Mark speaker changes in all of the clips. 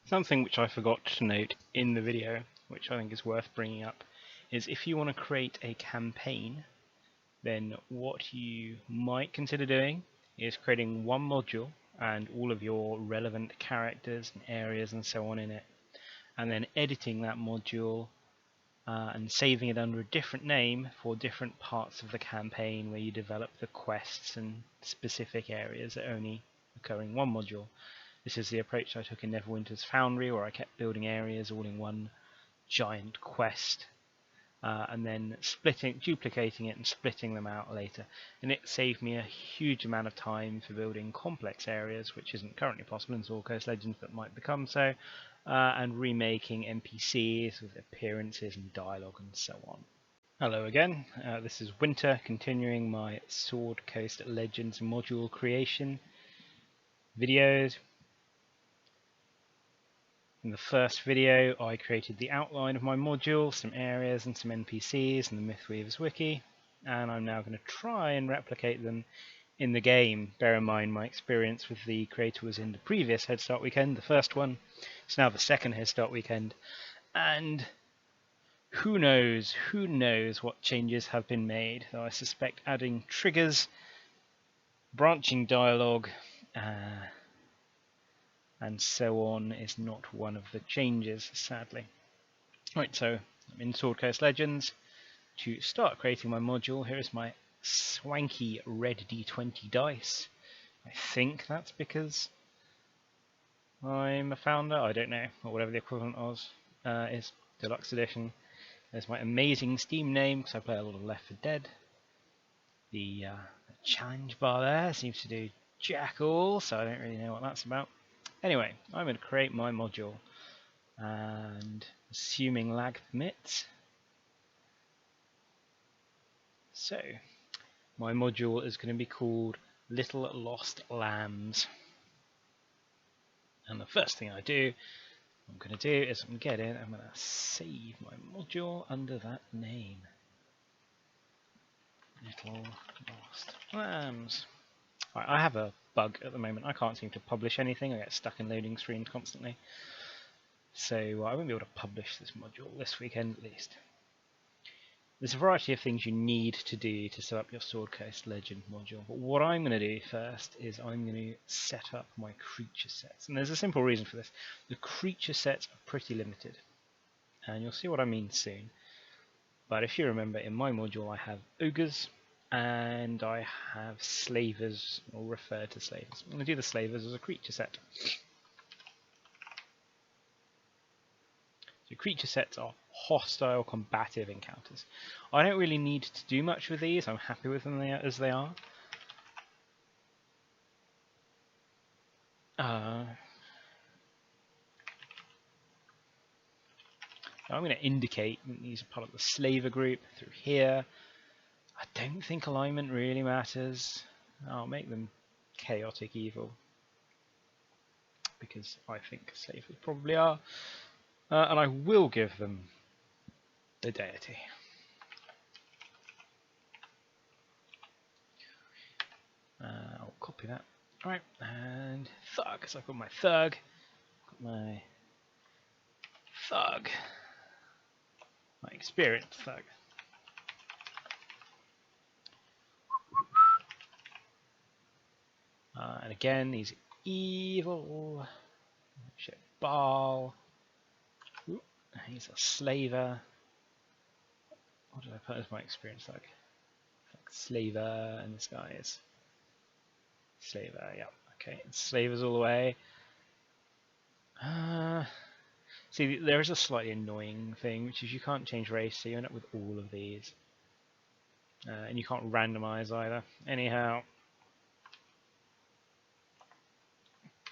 Speaker 1: Something which I forgot to note in the video, which I think is worth bringing up, is if you want to create a campaign, then what you might consider doing is creating one module and all of your relevant characters and areas and so on in it, and then editing that module and saving it under a different name for different parts of the campaign where you develop the quests and specific areas that only occur in one module. This is the approach I took in Neverwinter's Foundry, where I kept building areas all in one giant quest, and then duplicating it and splitting them out later. And it saved me a huge amount of time for building complex areas, which isn't currently possible in Sword Coast Legends, but might become so, and remaking NPCs with appearances and dialogue and so on. Hello again, this is Winter, continuing my Sword Coast Legends module creation videos. In the first video I created the outline of my module, some areas and some NPCs and the Mythweavers wiki, and I'm now going to try and replicate them in the game. Bear in mind my experience with the creator was in the previous Head Start weekend, the first one. It's now the second Head Start weekend, and who knows what changes have been made, though I suspect adding triggers, branching dialogue, and so on is not one of the changes, sadly. Right, so I'm in Sword Coast Legends. To start creating my module, here is my swanky red D20 dice. I think that's because I'm a founder, I don't know, or whatever the equivalent is, Deluxe Edition. There's my amazing Steam name, because I play a lot of Left 4 Dead. The challenge bar there seems to do jack all, so I don't really know what that's about. Anyway, I'm going to create my module, and assuming lag permits. So, my module is going to be called Little Lost Lambs. And the first thing I'm going to do is I'm going to save my module under that name. Little Lost Lambs. Right, I have a bug at the moment. I can't seem to publish anything. I get stuck in loading screens constantly. So I won't be able to publish this module this weekend at least. There's a variety of things you need to do to set up your Sword Coast Legend module, but what I'm going to do first is I'm going to set up my creature sets. And there's a simple reason for this. The creature sets are pretty limited, and you'll see what I mean soon. But if you remember, in my module I have ogres, and I have slavers, or refer to slavers. I'm going to do the slavers as a creature set. So creature sets are hostile combative encounters. I don't really need to do much with these, I'm happy with them as they are. I'm going to indicate these are part of the slaver group through here. I don't think alignment really matters. I'll make them chaotic evil, because I think slavers probably are. And I will give them the deity. I'll copy that. Alright, and thug. So I've got my thug, my experienced thug. And again, he's evil. Shit, Baal. Ooh, he's a slaver. What did I put as my experience thug? Slaver, and this guy is slaver. Yeah, okay, it's slavers all the way. See, there is a slightly annoying thing, which is you can't change race, so you end up with all of these. And you can't randomize either. Anyhow,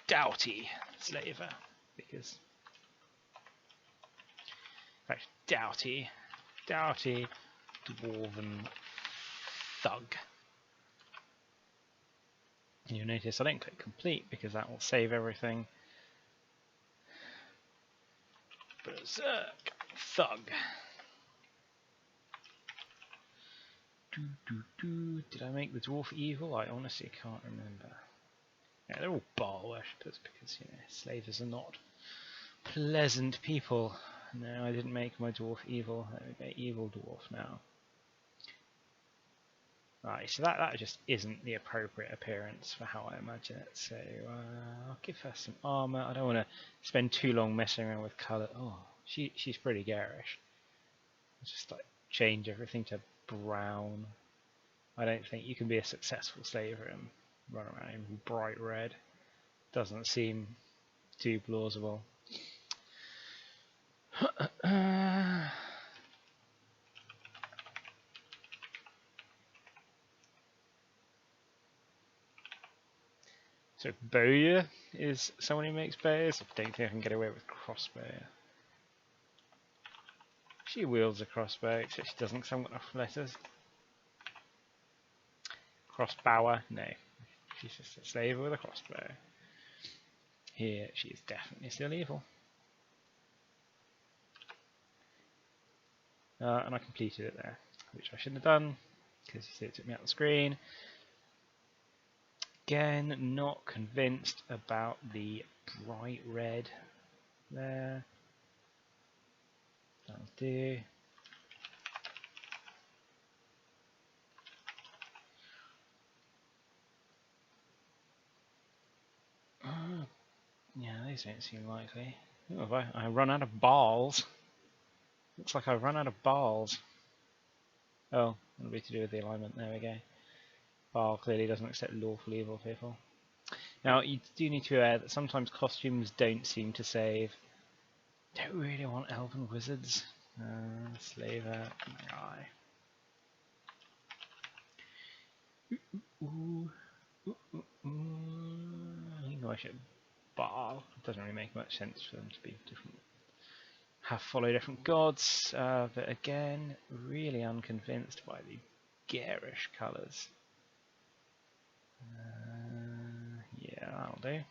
Speaker 1: Doughty slaver, because in fact, Doughty dwarven thug. And you'll notice I don't click complete because that will save everything. Berserk thug. Did I make the dwarf evil? I honestly can't remember. Yeah, they're all Baal worshippers because, you know, slavers are not pleasant people. No, I didn't make my dwarf evil. Let me make evil dwarf now. Right, so that just isn't the appropriate appearance for how I imagine it. So I'll give her some armor. I don't want to spend too long messing around with color. Oh, she's pretty garish. Let's just like change everything to brown. I don't think you can be a successful slaver and run around in bright red. Doesn't seem too plausible. So bowyer is someone who makes bows. I don't think I can get away with crossbow. She wields a crossbow, except she doesn't because I haven't got enough letters. Crossbower, no. She's just a slaver with a crossbow. Here, she is definitely still evil. And I completed it there, which I shouldn't have done, because you see it took me out the screen. Again, not convinced about the bright red there. That'll do. Yeah, these don't seem likely. Oh, have I run out of balls? Looks like I've run out of balls. Oh, that'll be to do with the alignment. There we go. Bal clearly doesn't accept lawful evil people. Now, you do need to be aware that sometimes costumes don't seem to save. Don't really want elven wizards. Slaver, guy. I think I should Baal. It doesn't really make much sense for them to be different. Follow different gods, but again, really unconvinced by the garish colours. Yeah, that'll do.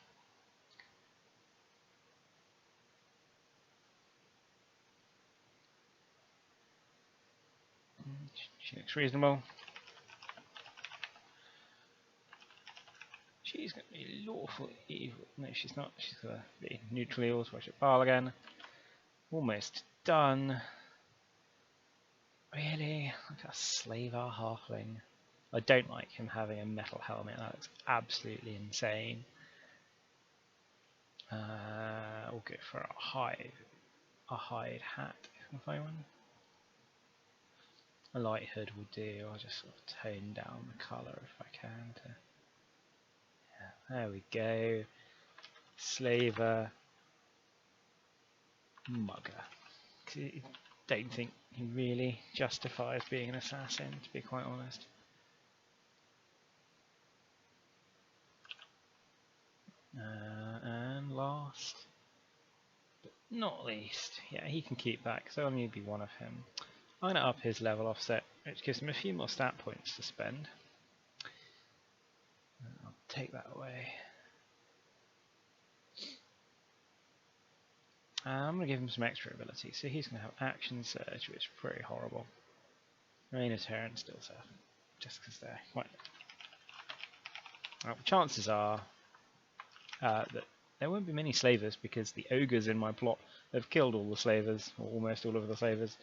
Speaker 1: She looks reasonable. She's going to be lawful evil. No, she's not. She's going to be neutral evil, so worship Baal again. Almost done. Really? Like a slaver halfling. I don't like him having a metal helmet. That looks absolutely insane. We'll go for a hide hat if I can find one. A light hood will do. I'll just sort of tone down the colour if I can. Yeah, there we go. Slaver. Mugger. I don't think he really justifies being an assassin, to be quite honest. And last, but not least, yeah, he can keep that because there'll only be one of him. I'm going to up his level offset, which gives him a few more stat points to spend. I'll take that away. I'm going to give him some extra ability, so he's going to have Action Surge, which is pretty horrible. Rain of Terror and Still Surf, just because they're quite... Well, the chances are that there won't be many slavers because the ogres in my plot have killed all the slavers, or almost all of the slavers.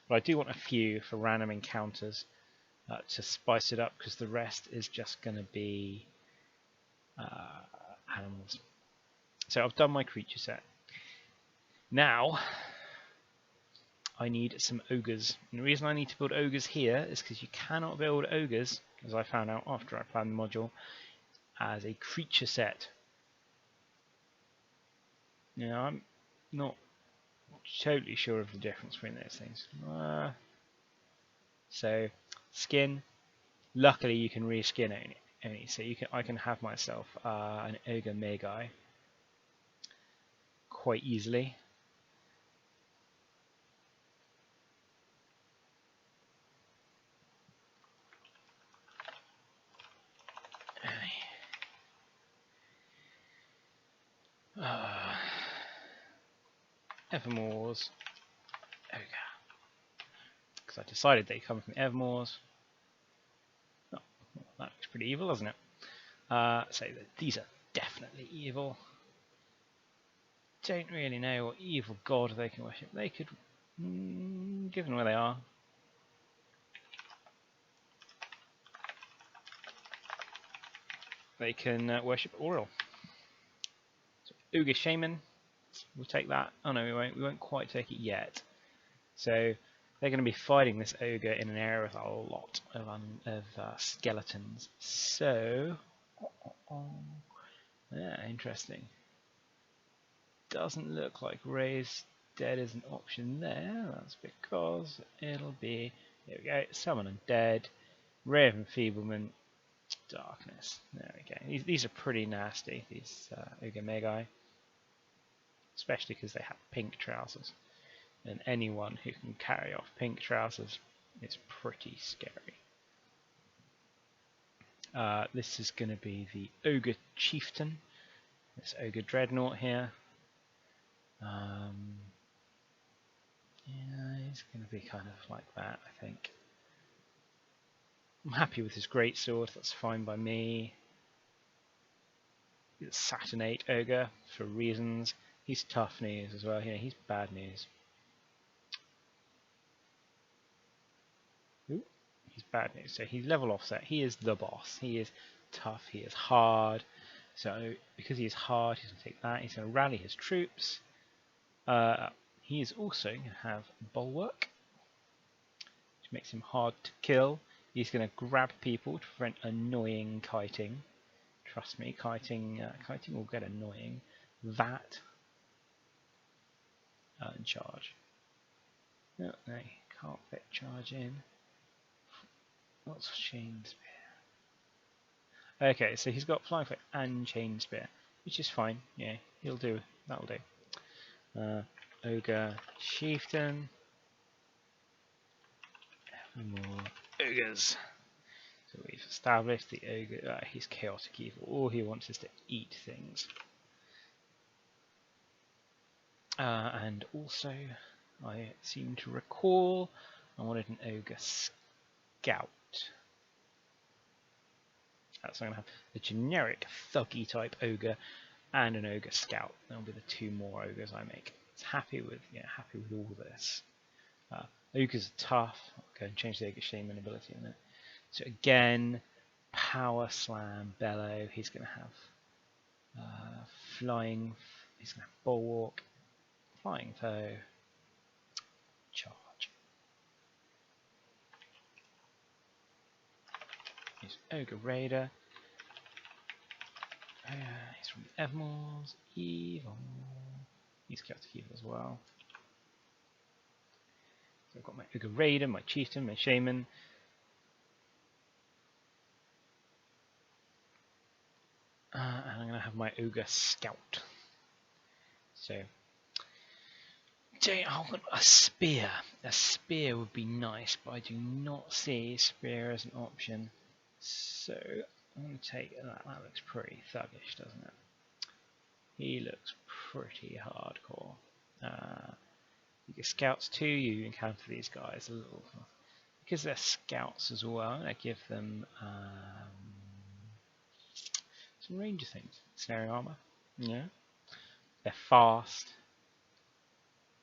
Speaker 1: But I do want a few for random encounters to spice it up, because the rest is just going to be animals. So I've done my creature set. Now I need some ogres. And the reason I need to build ogres here is because you cannot build ogres, as I found out after I planned the module, as a creature set. Now I'm not totally sure of the difference between those things. So skin, luckily you can reskin only, so I can have myself an ogre Magi quite easily. Evermore's ogre, because I decided they come from Evermore's. Oh, well, that looks pretty evil, doesn't it? So these are definitely evil. don't really know what evil god they can worship. They could, given where they are, they can worship Auril. So, Ogre Shaman, we'll take that. Oh no, we won't. We won't quite take it yet. So they're going to be fighting this ogre in an area with a lot of skeletons. So, yeah, interesting. Doesn't look like Raise Dead is an option there. That's because it'll be, here we go, Summon Undead, Ray of Enfeeblement, Darkness. There we go. These are pretty nasty, these Ogre Magi. Especially because they have pink trousers. And anyone who can carry off pink trousers is pretty scary. This is going to be the Ogre Chieftain. This Ogre Dreadnought here. Yeah, he's going to be kind of like that, I think. I'm happy with his greatsword, that's fine by me. He's a Saturninate Ogre for reasons. He's tough news as well. Yeah, he's bad news. Ooh, he's bad news. So he's level offset. He is the boss. He is tough. He is hard. So because he is hard, he's going to take that. He's going to rally his troops. He is also going to have Bulwark, which makes him hard to kill. He's going to grab people to prevent annoying kiting. Trust me, kiting will get annoying. That and charge. No, they can't fit charge in. What's Chain Spear? Okay, so he's got Flying Foot and Chain Spear, which is fine. Yeah, he'll do. That'll do. Ogre Chieftain. More ogres. So we've established the ogre. He's chaotic evil. All he wants is to eat things. And also, I seem to recall I wanted an ogre scout. So I'm going to have the generic thuggy type ogre and an ogre scout. That'll be the two more ogres I make. It's happy with all this. Ogres are tough. I'll go and change the Ogre Shaman ability in it. So again, Power Slam, Bellow. He's going to have Flying. He's going to have Bulwark, Flying Foe, Charge. He's Ogre Raider. He's from the Evermoors. Evil. He's chaotic evil as well. So I've got my Ogre Raider, my Chieftain, my Shaman. And I'm going to have my Ogre Scout. So, a spear. A spear would be nice, but I do not see spear as an option. So, I'm going to take that. That looks pretty thuggish, doesn't it? He looks pretty hardcore. You get scouts too, you encounter these guys a little. Because they're scouts as well, I give them some ranger things. Snaring armor, yeah. They're fast.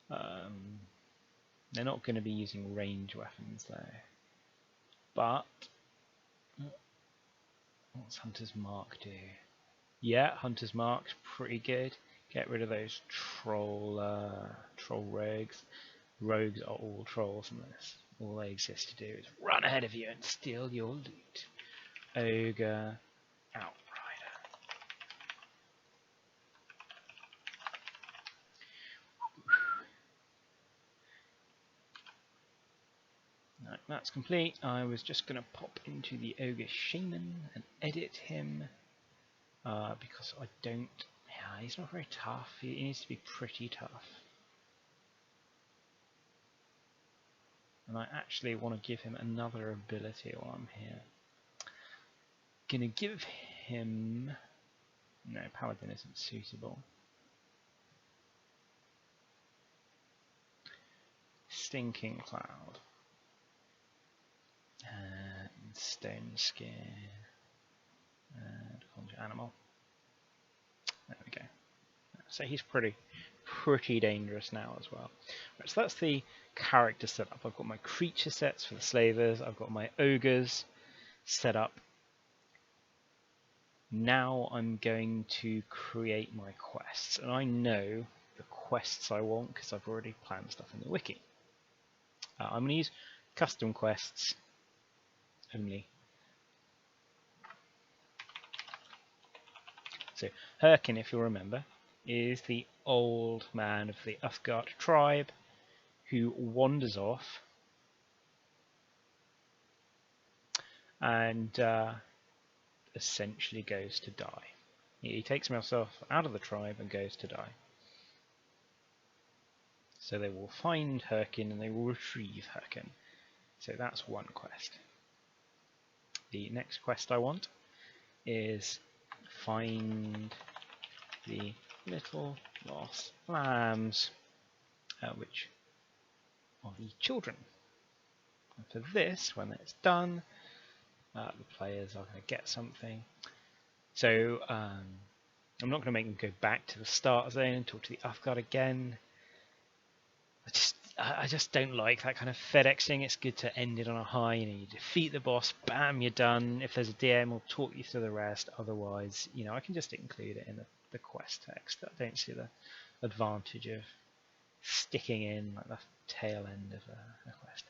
Speaker 1: They're not going to be using range weapons though. But what's Hunter's Mark do? Yeah, Hunter's Mark's pretty good. Get rid of those troll rogues. Rogues are all trolls in this. All they exist to do is run ahead of you and steal your loot. Ogre Outrider. Right, that's complete. I was just going to pop into the Ogre Shaman and edit him because I don't. Yeah, he's not very tough. He needs to be pretty tough. And I actually want to give him another ability while I'm here. Gonna give him. No, Paladin isn't suitable. Stinking Cloud. And Stone Skin. And Conjure Animal. There we go. So he's pretty pretty dangerous now as well. Right, so that's the character setup. I've got my creature sets for the slavers, I've got my ogres set up. Now I'm going to create my quests, and I know the quests I want because I've already planned stuff in the wiki. I'm going to use custom quests only. So Hyrkin, if you'll remember, is the old man of the Uthgardt tribe who wanders off and essentially goes to die. He takes himself out of the tribe and goes to die. So they will find Hyrkin and they will retrieve Hyrkin. So that's one quest. The next quest I want is find the little lost lambs, which are the children. And for this, when it's done, the players are going to get something. So I'm not going to make them go back to the start zone and talk to the Uthgardt again. I just don't like that kind of FedExing. It's good to end it on a high. You defeat the boss, bam, you're done. If there's a DM, we'll talk you through the rest. Otherwise, I can just include it in the quest text. I don't see the advantage of sticking in like the tail end of a quest.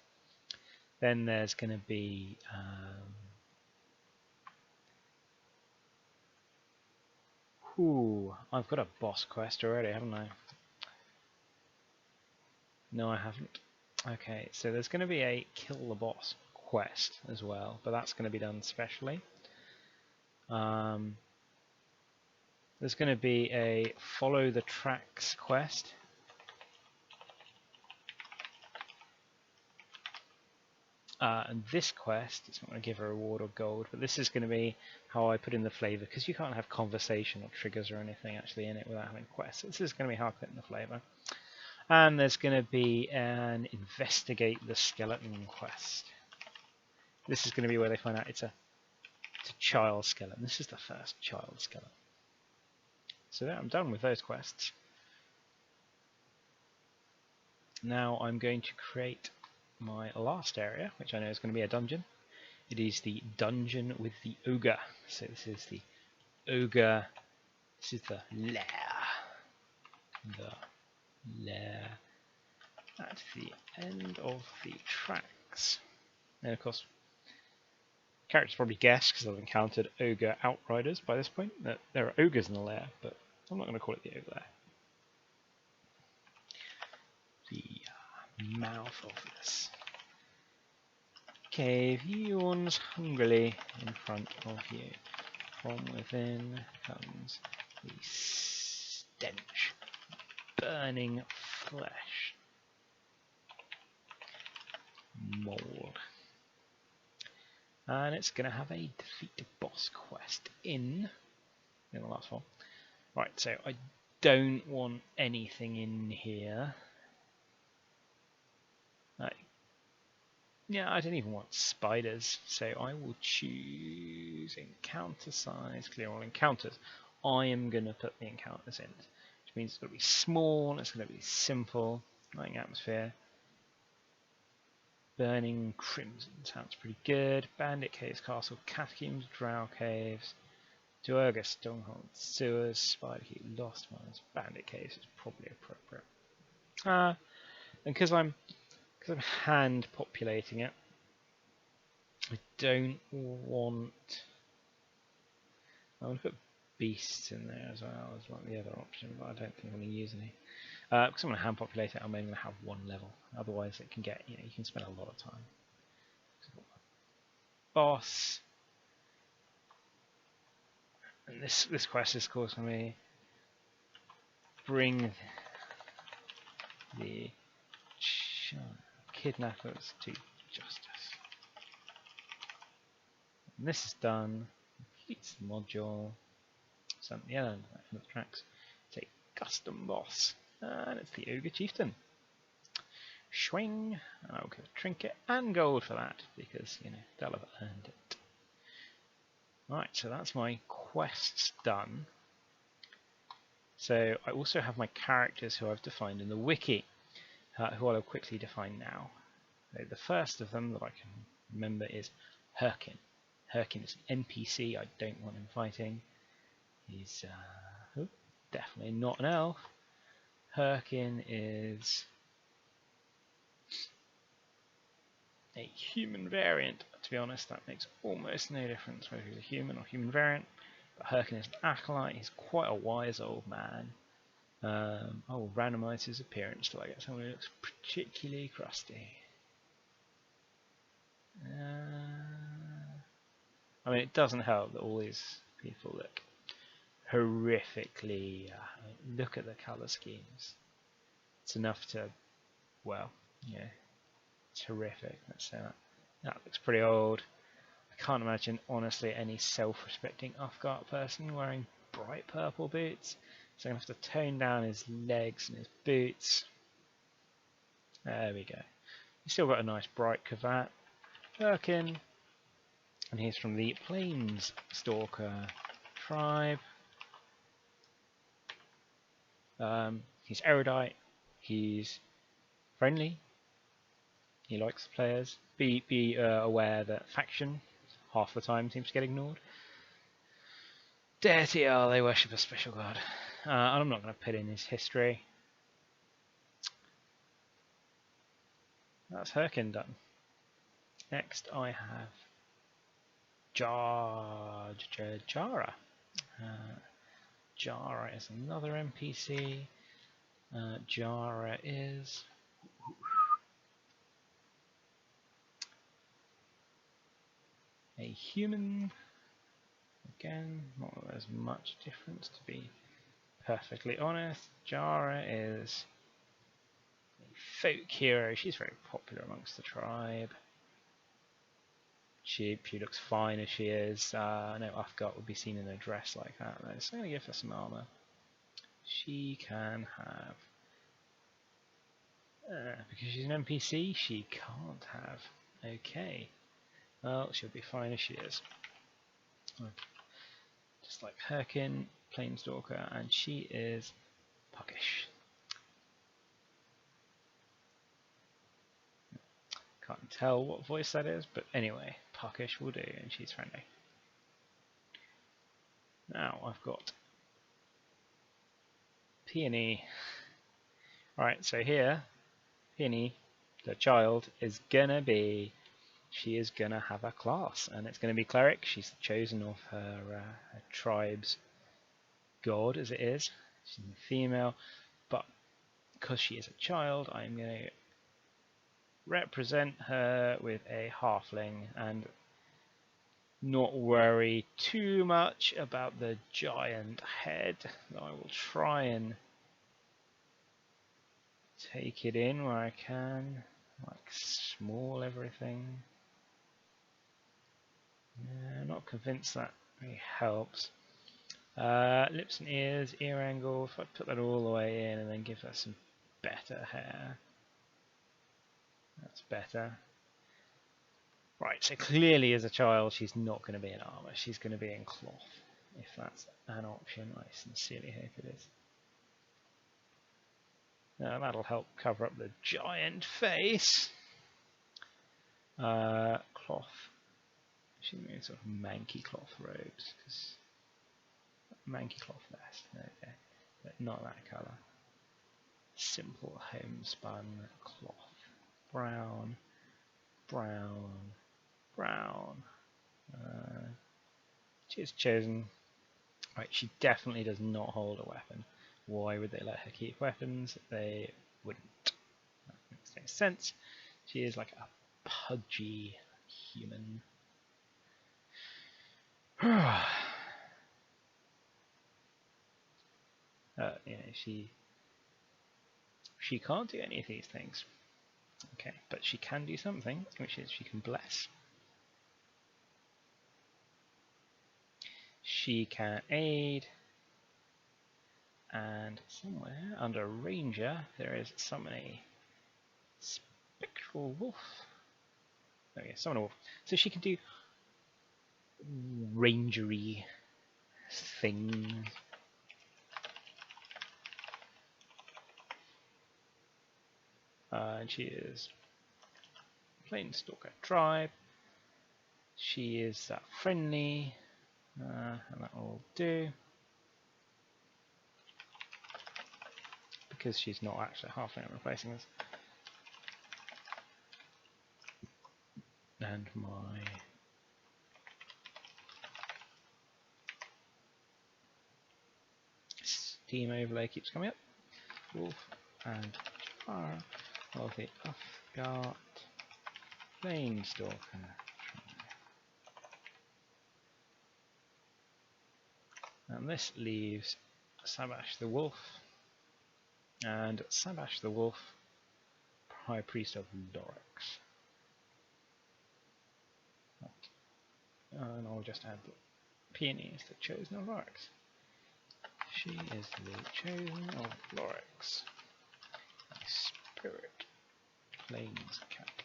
Speaker 1: Then there's going to be I've got a boss quest already, haven't I? No, I haven't. Okay, so there's going to be a kill the boss quest as well, but that's going to be done specially. There's going to be a follow the tracks quest. And this quest, it's not going to give a reward or gold, but this is going to be how I put in the flavour, because you can't have conversation or triggers or anything actually in it without having quests. This is going to be how I put in the flavour. And there's going to be an investigate the skeleton quest. This is going to be where they find out it's a child skeleton. This is the first child skeleton. So there, I'm done with those quests. Now I'm going to create my last area, which I know is going to be a dungeon. It is the dungeon with the ogre. So this is the ogre. This is the lair. At the end of the tracks. And of course, characters probably guess, because I've encountered ogre outriders by this point, that there are ogres in the lair, but I'm not going to call it the ogre lair. The mouth of this cave yawns hungrily in front of you. From within comes the stench, burning flesh, mold, and it's going to have a defeat the boss quest in the last one. Right, so I don't want anything in here. Yeah, I don't even want spiders, so I will choose encounter size, clear all encounters. I am going to put the encounters in, which means it's going to be small, it's going to be simple, lighting atmosphere. Burning Crimson sounds pretty good. Bandit Caves, Castle, Catacombs, Drow Caves, Duergar, Stronghold, Sewers, Spider Keep, Lost Mines, Bandit Caves is probably appropriate. And because I'm hand populating it, I don't want. I want to put beasts in there as well as one of the other option, but I don't think I'm going to use any. Because I'm going to hand populate it, I'm only going to have one level. Otherwise, it can get you can spend a lot of time. Boss, and this quest is going to be bring the kidnappers to justice. And this is done. Completes the module. Sent the end of the tracks. It's a custom boss, and it's the Ogre Chieftain. Swing, and I'll get a trinket and gold for that because they'll have earned it. Right, so that's my quests done. So I also have my characters who I've defined in the wiki, who I'll quickly define now. So the first of them that I can remember is Herkin. Herkin is an NPC. I don't want him fighting. He's definitely not an elf. Herkin is a human variant. To be honest, that makes almost no difference whether he's a human or human variant. But Herkin is an acolyte. He's quite a wise old man. I will randomize his appearance till I get someone who looks particularly crusty. I mean, it doesn't help that all these people look horrifically. Look at the colour schemes. It's enough to, well, yeah, it's horrific. Let's say that. That looks pretty old. I can't imagine, honestly, any self-respecting Uthgardt person wearing bright purple boots. So I'm going to have to tone down his legs and his boots. There we go. He's still got a nice bright cravat. Herkin. And he's from the Planestalker tribe. He's erudite. He's friendly. He likes the players. Be aware that faction half the time seems to get ignored. Deity, they worship a special god. I'm not going to put in his history. That's Herkin done. Next I have Jara. Jara is another NPC. Jara is a human. Again, not that there's much difference, to be perfectly honest. Jara is a folk hero. She's very popular amongst the tribe. She looks fine as she is. No Uthgardt would be seen in a dress like that though, so I'm going to give her some armour. She can have... because she's an NPC, she can't have. Okay. Well, she'll be fine as she is. Just like Herkin, Planestalker, and she is puckish. Can't tell what voice that is, but anyway, puckish will do, and she's friendly. Now I've got Peony. Alright, so here, Peony, the child, is gonna be... She is gonna have a class, and it's gonna be cleric. She's chosen of her tribe's god, as it is. She's a female, but because she is a child, I'm gonna represent her with a halfling and not worry too much about the giant head. I will try and take it in where I can, like small everything. Not convinced that really helps. Lips and ears, ear angle, if I put that all the way in and then give her some better hair. That's better. Right, so clearly as a child she's not going to be in armour, she's going to be in cloth. If that's an option, I sincerely hope it is. Now that'll help cover up the giant face. Cloth. She's doing sort of manky cloth robes, because manky cloth vest, okay, but not that colour. Simple homespun cloth. Brown, brown, brown. She's chosen. Right, she definitely does not hold a weapon. Why would they let her keep weapons? They wouldn't. That makes no sense. She is like a pudgy human. You know, she can't do any of these things. Okay, but she can do something, which is she can bless. She can aid. And somewhere under Ranger there is summon a spectral wolf. Oh yeah, summon a wolf. So she can do rangery things. And she is Planestalker tribe. She is friendly, and that will do. Because she's not actually a halfling, I'm replacing this. And my Steam overlay keeps coming up. Wolf and Jafar of the Uthgardt Planestalker. And this leaves Sabash the Wolf and Sabash the Wolf, High Priest of Lorax. And I'll just add the peonies that Chosen of Lorax. She is the Chosen of Lorax, a spirit plains cat.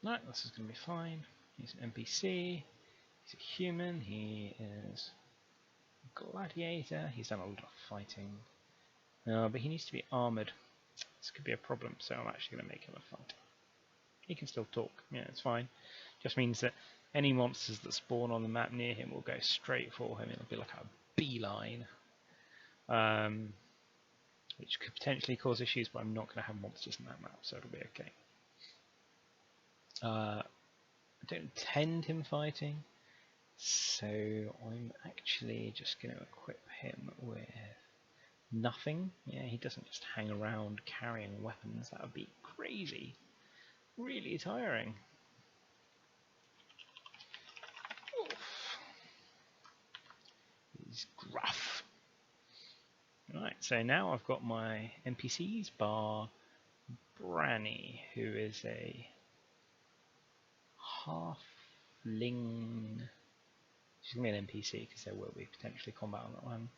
Speaker 1: Right, this is going to be fine. He's an NPC, he's a human, he is a gladiator, he's done a lot of fighting. But he needs to be armoured. This could be a problem, so I'm actually going to make him a fighter. He can still talk, yeah, it's fine. Just means that any monsters that spawn on the map near him will go straight for him. It'll be like a beeline, which could potentially cause issues, but I'm not going to have monsters in that map, so it'll be okay. I don't intend him fighting, so I'm actually just going to equip him with nothing. Yeah, he doesn't just hang around carrying weapons. That would be crazy. Really tiring. Oof. He's gruff. Right, so now I've got my NPCs bar Branny, who is a halfling. She's going to be an NPC because there will be potentially combat on that one.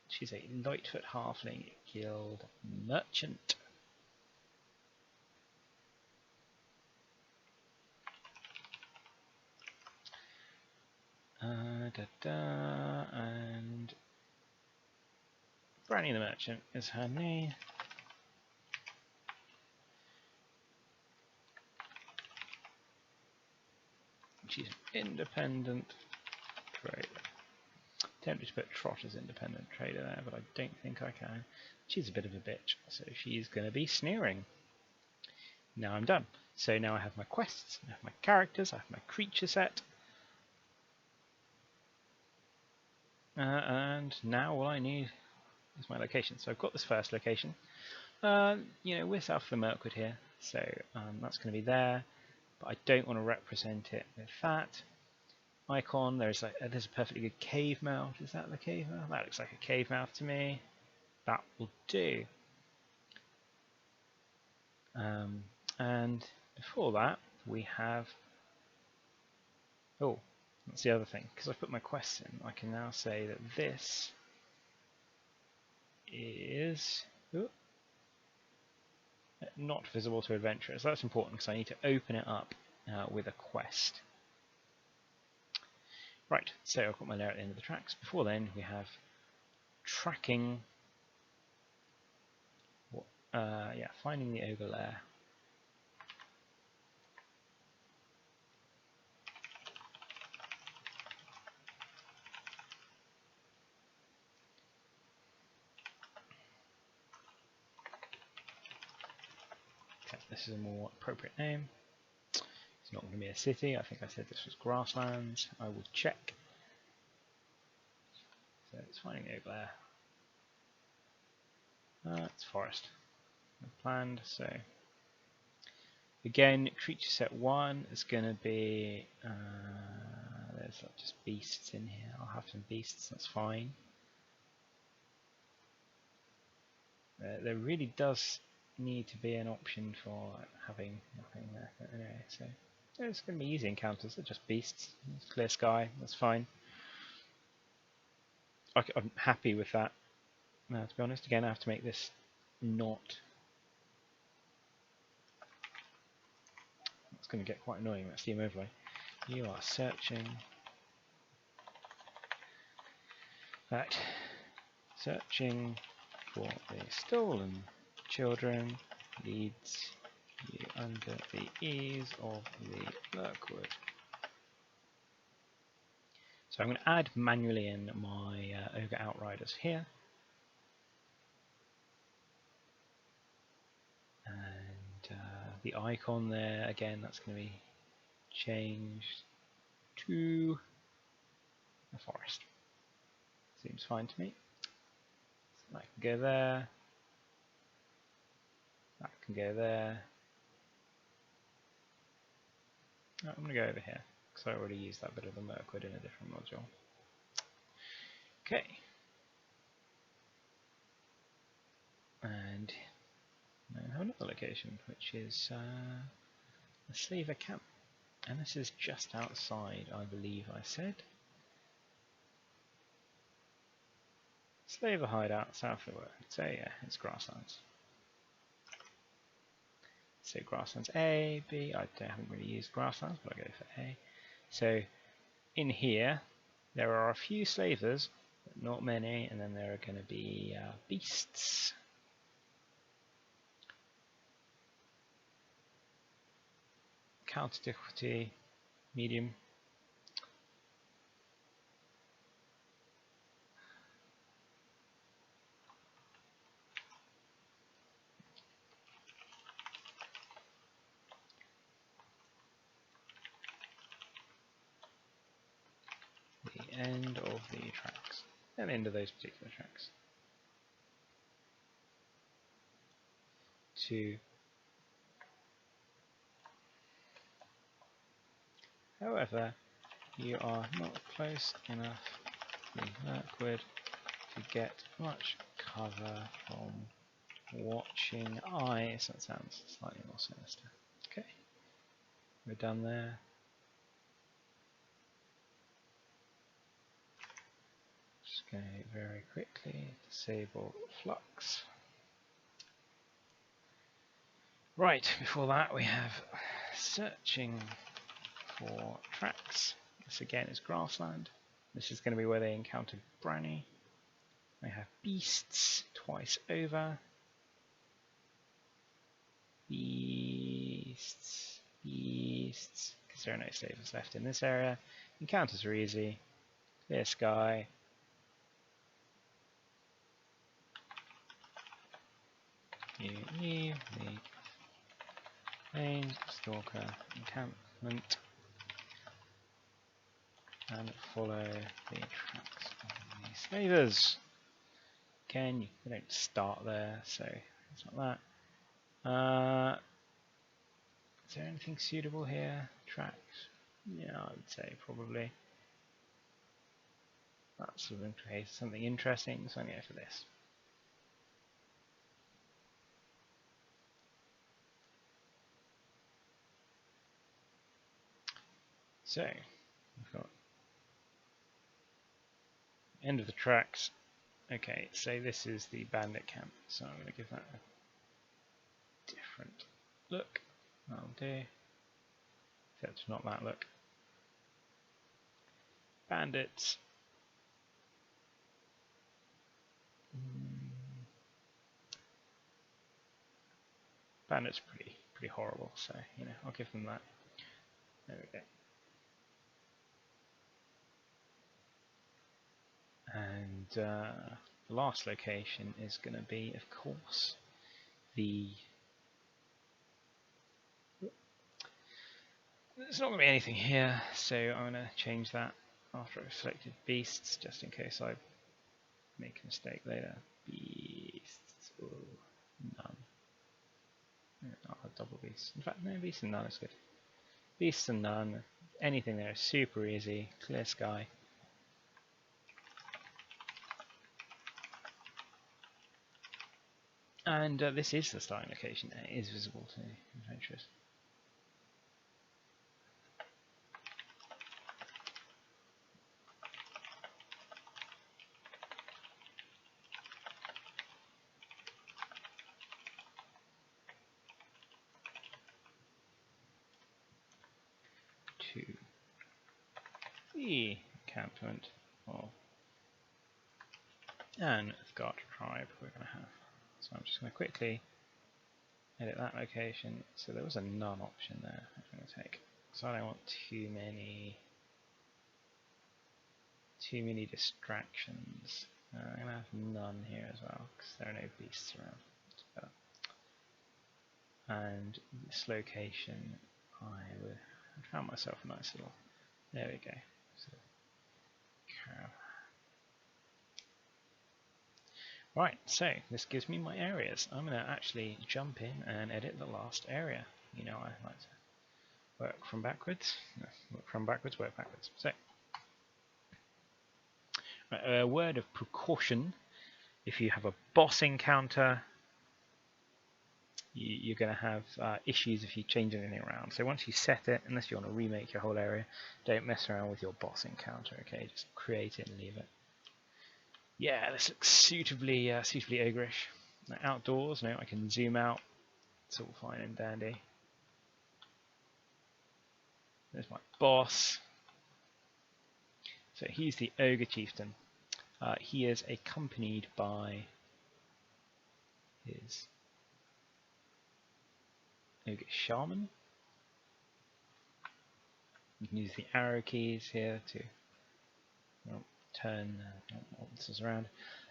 Speaker 1: She's a Lightfoot halfling guild merchant. And Branny the Merchant is her name. She's an independent trader. Tempted to put Trot as independent trader there, but I don't think I can. She's a bit of a bitch, so she's going to be sneering. Now I'm done. So now I have my quests, I have my characters, I have my creature set. And now all I need is my location. So I've got this first location. We're south of the Mirkwood here, so that's going to be there. But I don't want to represent it with that icon. There's a perfectly good cave mouth. Is that the cave mouth? That looks like a cave mouth to me. That will do. And before that, we have. Oh, that's the other thing. Because I've put my quests in, I can now say that this is not visible to adventurers. That's important because I need to open it up with a quest. Right, so I've got my layer at the end of the tracks. Before then, we have tracking. Finding the ogre lair. Okay, this is a more appropriate name. It's not going to be a city. I think I said this was grasslands. I will check. So it's finding the ogre lair. It's forest. Planned. So again, creature set 1 is going to be. There's just beasts in here. I'll have some beasts. That's fine. There really does need to be an option for having nothing there. But anyway, so it's going to be easy encounters. They're just beasts. It's clear sky. That's fine. I'm happy with that. Now, to be honest, again, I have to make this not. It's going to get quite annoying. That Steam overlay. You are searching. Right. searching for the stolen children leads you under the eaves of the Lurkwood. So I'm going to add manually in my Ogre Outriders here. And the icon there, again, that's going to be changed to a forest. Seems fine to me. So I can go there. That can go there. Oh, I'm going to go over here, because I already used that bit of the Mirkwood in a different module. Okay. And now I have another location, which is the Slaver Camp. And this is just outside, I believe I said. Slaver hideout south of it. So yeah, it's grasslands. So grasslands A, B, I haven't really used grasslands, but I'll go for A. So in here, there are a few slavers, but not many, and then there are going to be beasts. Counter difficulty, medium. The end of the tracks. And end of those particular tracks. 2. However, you are not close enough to the Mirkwood to get much cover from watching eyes. That sounds slightly more sinister. Okay, we're done there. Just going to very quickly disable flux. Right, before that we have searching for tracks. This again is grassland. This is going to be where they encountered Branny. They have beasts twice over. Beasts, beasts, because there are no slavers left in this area. Encounters are easy. Clear sky. You the Plains Stalker encampment and follow the tracks of the slavers. Again, you don't start there, so it's not that. Is there anything suitable here? Tracks? Yeah, I would say probably. That's something interesting, so I'm going to go for this. So, we've got end of the tracks. Okay, so this is the bandit camp, so I'm going to give that a different look. That'll do. Except not that look. Bandits. Bandits pretty horrible, so you know, I'll give them that. There we go. And the last location is going to be, of course, the... There's not going to be anything here, so I'm going to change that after I've selected beasts, just in case I make a mistake later. Beasts. Ooh, none. I'll have double beasts. In fact, no, beasts and none is good. Beasts and none. Anything there is super easy. Clear sky. And this is the starting location. It is visible to adventurers. To the encampment of and the Guard tribe we're going to have. So I'm just going to quickly edit that location. So there was a none option there. I'm going to take. So I don't want too many distractions. I'm going to have none here as well because there are no beasts around. And this location, I found myself a nice little. There we go. So, right, so this gives me my areas. I'm going to actually jump in and edit the last area. You know, I like to work from backwards. No, work from backwards, work backwards. So, a word of precaution: if you have a boss encounter, you're going to have issues if you change anything around. So once you set it, unless you want to remake your whole area, don't mess around with your boss encounter. Okay, just create it and leave it. Yeah, this looks suitably ogreish. Now, outdoors, no, I can zoom out. It's all fine and dandy. There's my boss. So he's the ogre chieftain. He is accompanied by his ogre shaman. You can use the arrow keys here to turn monsters around.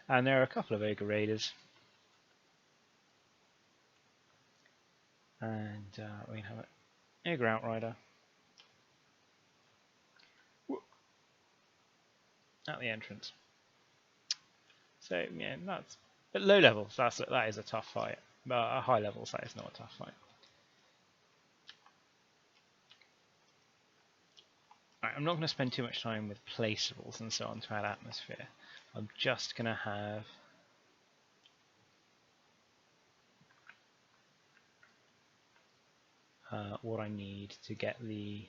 Speaker 1: And there are a couple of ogre raiders. And we have an ogre outrider at the entrance. So yeah, that's at low levels. That is a tough fight. But at high levels, that is not a tough fight. Right, I'm not going to spend too much time with placeables and so on to add atmosphere. I'm just going to have what I need to get the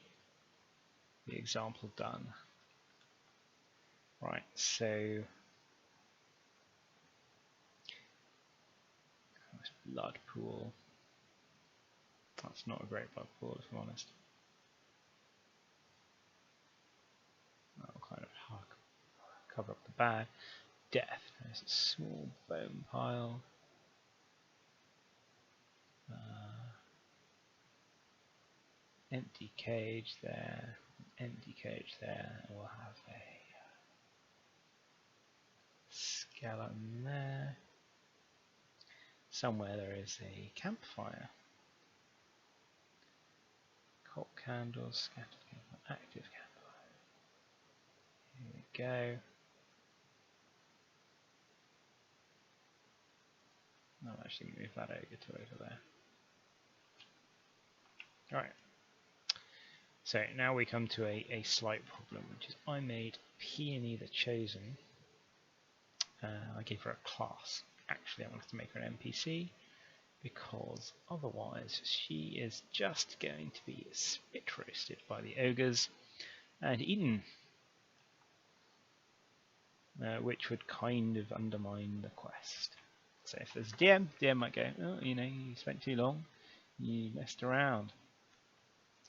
Speaker 1: example done. Right, so blood pool. That's not a great blood pool, if I'm honest. That'll kind of cover up the bad. Death. There's a small bone pile. Empty cage there. Empty cage there. We'll have a skeleton there. Somewhere there is a campfire. Coal candles, scattered candle, active campfire. Here we go. I'll actually move that ogre to over there. Alright. So now we come to a slight problem, which is I made Peony the Chosen. I gave her a class. Actually, I wanted to make her an NPC, because otherwise she is just going to be spit roasted by the ogres and eaten, which would kind of undermine the quest. So if there's a DM might go, oh, you know, you spent too long, you messed around.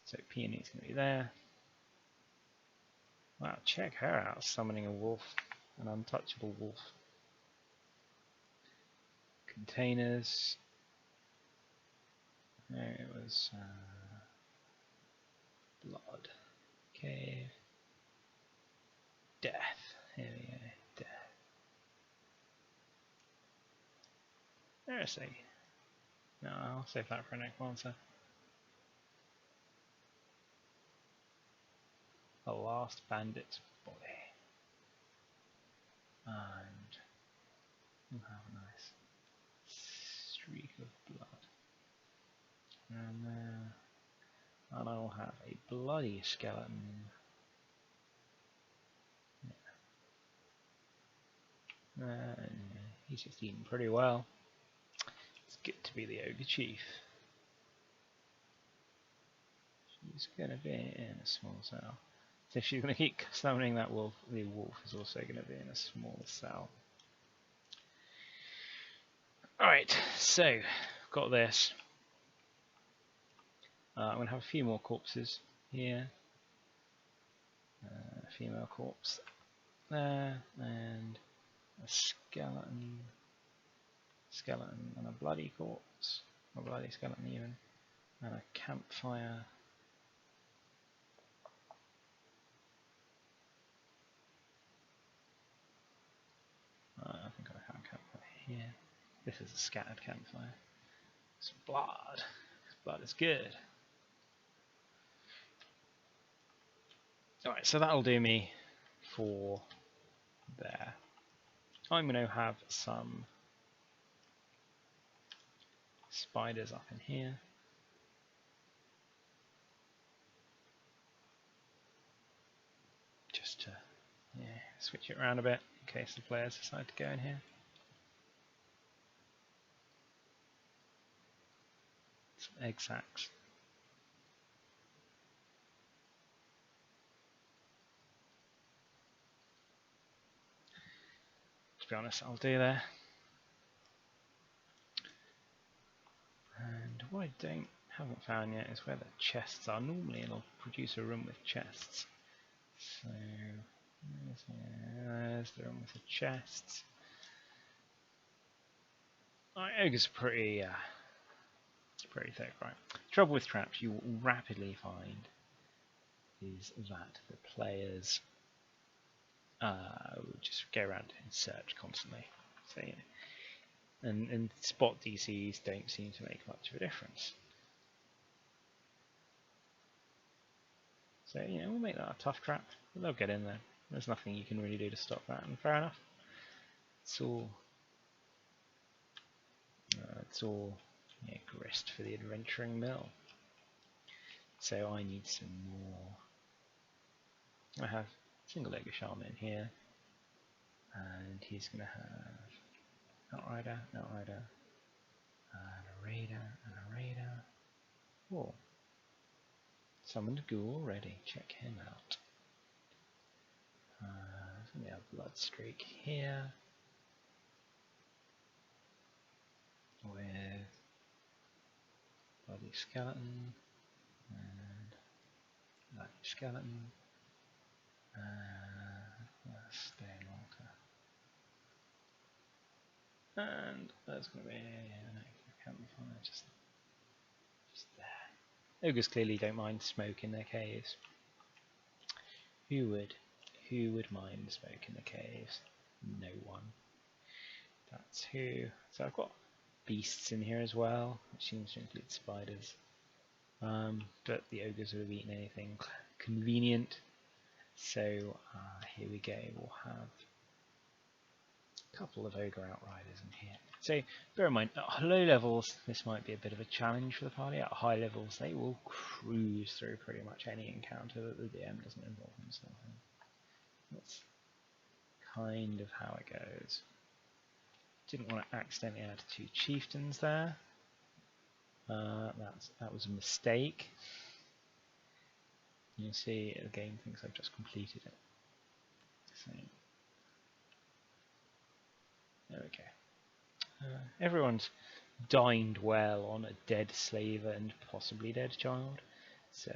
Speaker 1: So Peony's going to be there. Wow, check her out, summoning a wolf, an untouchable wolf. Containers. There it was. Blood. Cave. Death. Here we go. Death. There's a. No, I'll save that for a next monster. The last bandit's body. And we'll have a nice streak of blood. And I'll have a bloody skeleton. He's just eating pretty well. It's good to be the ogre chief. She's going to be in a small cell. So if she's going to keep summoning that wolf, the wolf is also going to be in a small cell. Alright, so got this. I'm going to have a few more corpses here. A female corpse there, and a skeleton, and a bloody corpse, a bloody skeleton even, and a campfire. I think I found campfire here. This is a scattered campfire. It's blood. Blood is good. Alright, so that'll do me for there. I'm going to have some spiders up in here. Just to switch it around a bit in case the players decide to go in here. Some egg sacs. To be honest, I'll do there. And what I haven't found yet is where the chests are. Normally it'll produce a room with chests. So there's the room with the chests. Ogres are pretty thick, right? Trouble with traps you will rapidly find is that the players will just go around and search constantly. So and spot DCs don't seem to make much of a difference. So we'll make that a tough trap, but they'll get in there. There's nothing you can really do to stop that, and fair enough. It's all grist for the adventuring mill. So I need some more. I have single Ogre Shaman in here, and he's going to have Outrider, and a Raider, and a Raider. Oh, summoned a Ghoul already. Check him out. So we have Bloodstreak here with Bloody Skeleton and Bloody Skeleton and Stone Walker. And there's going to be an campfire just there. Ogres clearly don't mind smoke in their caves. Who would mind smoke in the caves? No one. That's who. So I've got beasts in here as well, which seems to include spiders. But the ogres would have eaten anything convenient. So here we go. We'll have a couple of ogre outriders in here. So bear in mind, at low levels this might be a bit of a challenge for the party. At high levels they will cruise through pretty much any encounter that the DM doesn't involve himself in. That's kind of how it goes. Didn't want to accidentally add 2 chieftains there. That was a mistake. You see the game thinks I've just completed it. So there we go. Everyone's dined well on a dead slave and possibly dead child. So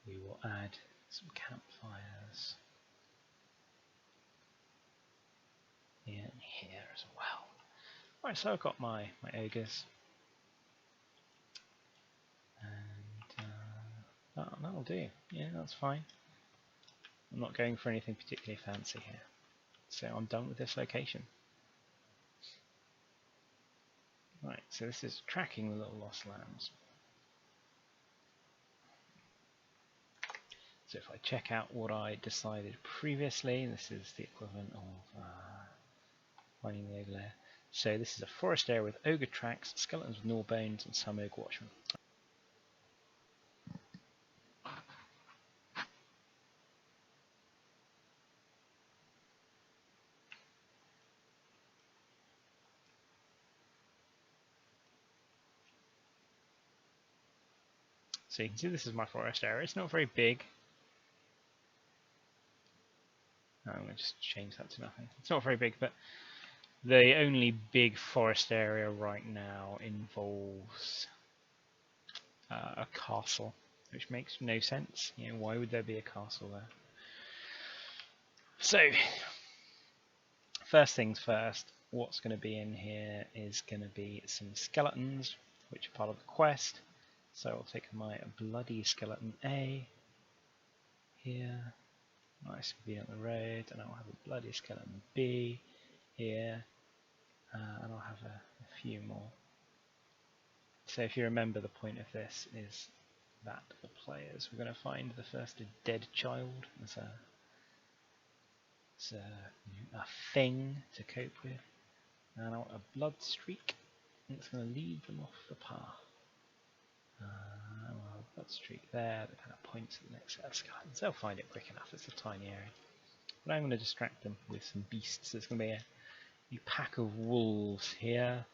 Speaker 1: we will add some campfires in here as well. Right, so I've got my ogres. And that'll do. Yeah, that's fine. I'm not going for anything particularly fancy here. So I'm done with this location. Right, so this is tracking the little lost lambs. So if I check out what I decided previously, this is the equivalent of finding the ogre lair. So this is a forest area with ogre tracks, skeletons with gnaw bones, and some ogre watchmen. So you can see this is my forest area. It's not very big. I'm going to just change that to nothing. It's not very big, but The only big forest area right now involves a castle, which makes no sense. You know, why would there be a castle there? So, first things first, what's going to be in here is going to be some skeletons, which are part of the quest. So I'll take my bloody skeleton A here, nice and be on the road, and I'll have a bloody skeleton B here, and I'll have a few more. So if you remember, the point of this is that the players, we're going to find the first dead child as a thing to cope with, and a blood streak that's going to lead them off the path. Well, a blood streak there that kind of points to the next set of skeletons. They'll find it quick enough, it's a tiny area. But I'm going to distract them with some beasts. There's going to be a pack of wolves here.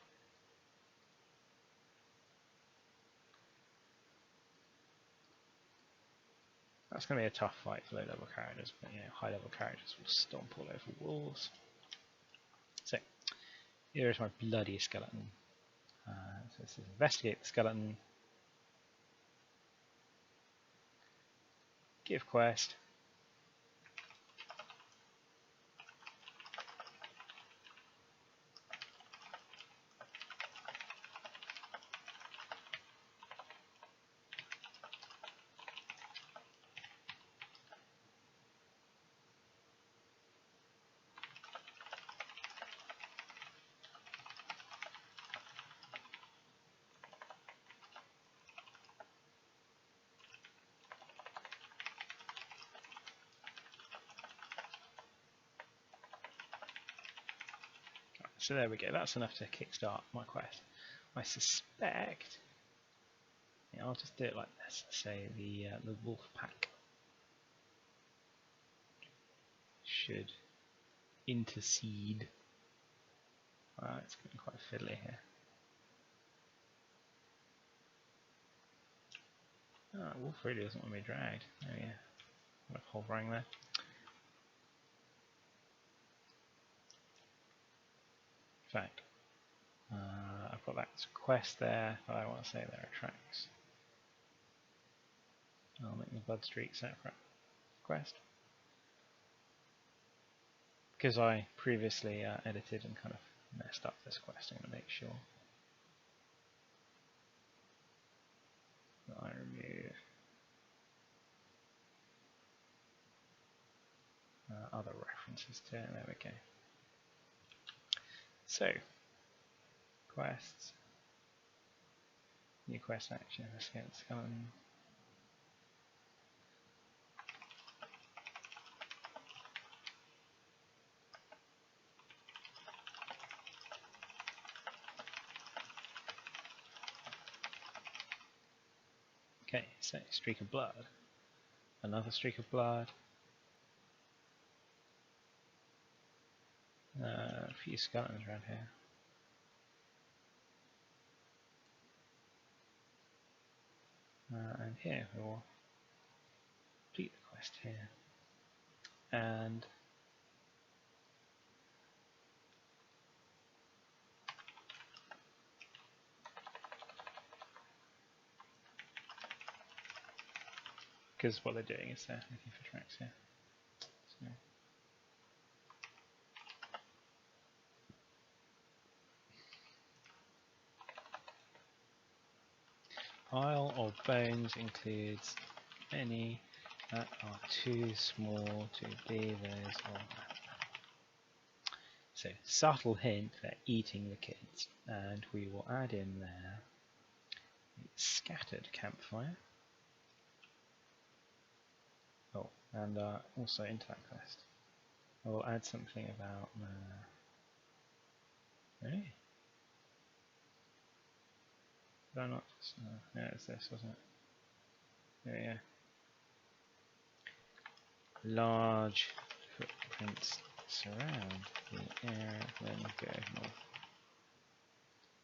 Speaker 1: That's going to be a tough fight for low-level characters, but you know, high-level characters will stomp all over wolves. So, here is my bloody skeleton. So this is investigate the skeleton, give quest, so there we go, that's enough to kickstart my quest. I suspect, yeah, I'll just do it like this, say the wolf pack should intercede. It's getting quite fiddly here. Wolf really doesn't want to be dragged. Oh yeah, I'm hovering there. In fact, I've got that quest there, but I want to say there are tracks. I'll make the blood streak separate quest. Because I previously edited and kind of messed up this quest, I'm going to make sure that I remove other references to it. There we go. So, quests, new quest action, let's get skeleton. Okay, so streak of blood, another streak of blood, a few skeletons around here. And here we will complete the quest here. And because what they're doing is they're looking for tracks here. So pile of bones includes any that are too small to be those of that. So subtle hint, they're eating the kids, and we will add in there a scattered campfire. Oh, and also into that quest, I will add something about really? Did I not? No, it's this, wasn't it? Yeah. Large footprints surround the area, then go north.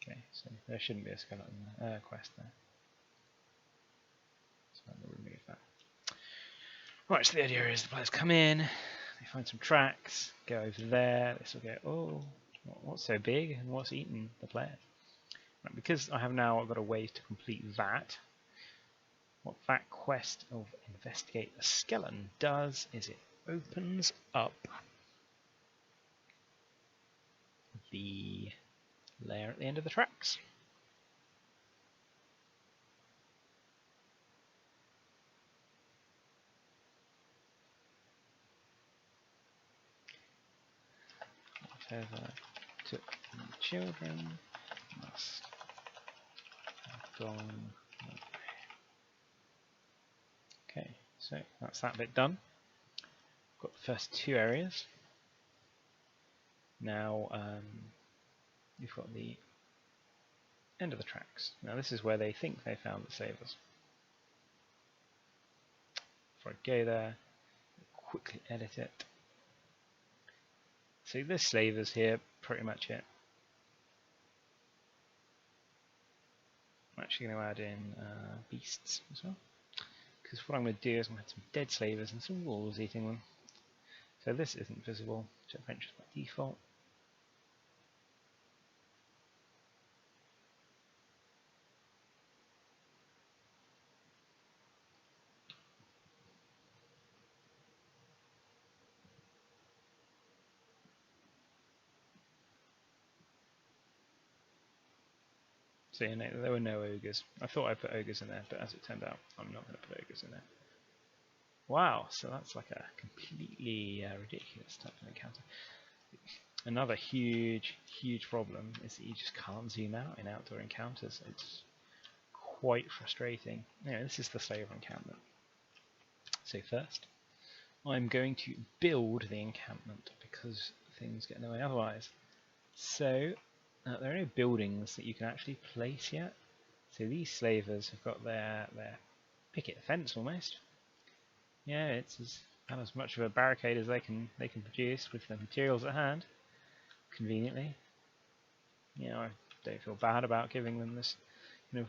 Speaker 1: Okay, so there shouldn't be a skeleton quest there. So I'm going to remove that. Right, so the idea is the players come in, they find some tracks, go over there, this will go, oh, What's so big and what's eaten the players? Right, because I have now got a way to complete that, what that quest of investigate the skeleton does is it opens up the layer at the end of the tracks. Whatever took the children must have gone. Okay, so that's that bit done. Got the first two areas. Now you've got the end of the tracks. Now this is where they think they found the slavers. Before I go there, quickly edit it. So this slavers here, pretty much it. I'm actually going to add in beasts as well, because what I'm going to do is I'm going to have some dead slavers and some wolves eating them. So this isn't visible to adventures by default. So you know, there were no ogres. I thought I put ogres in there, but as it turned out, I'm not going to put ogres in there. Wow, so that's like a completely ridiculous type of encounter. Another huge problem is that you just can't zoom out in outdoor encounters. It's quite frustrating. Anyway, this is the slaver encampment. So first, I'm going to build the encampment because things get in the way otherwise. So there are no buildings that you can actually place yet. So these slavers have got their picket fence almost. Yeah, it's as much of a barricade as they can produce with the materials at hand. Conveniently, you know, I don't feel bad about giving them this, you know,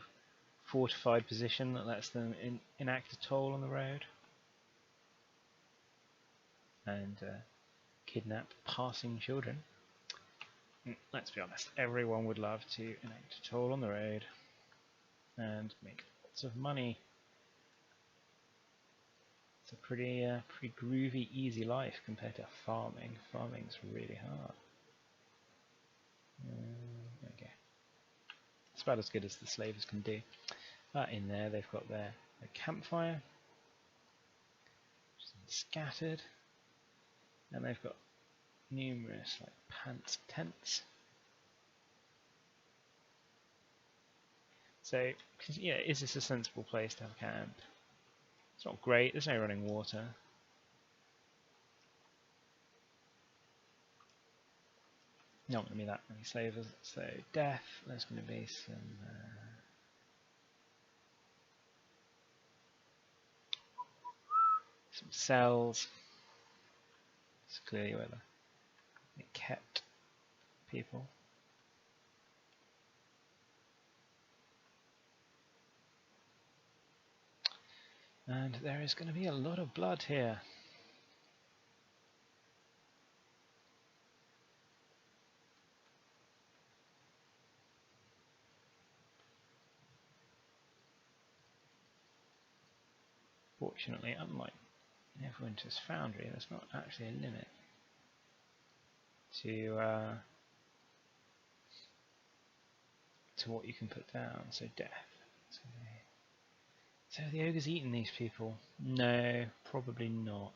Speaker 1: fortified position that lets them enact a toll on the road and kidnap passing children. Let's be honest, everyone would love to enact a toll on the road and make lots of money. It's a pretty groovy, easy life compared to farming. Farming's really hard. Okay, it's about as good as the slavers can do. In there, they've got their campfire, which is scattered, and they've got numerous like pants tents. So, yeah, is this a sensible place to have camp? It's not great. There's no running water. Not going to be that many slavers. So death. There's going to be some cells. It's clearly where they kept people. And there is going to be a lot of blood here. Fortunately, unlike Neverwinter's Foundry, there's not actually a limit to what you can put down. So death. So have the ogres eaten these people? No, probably not.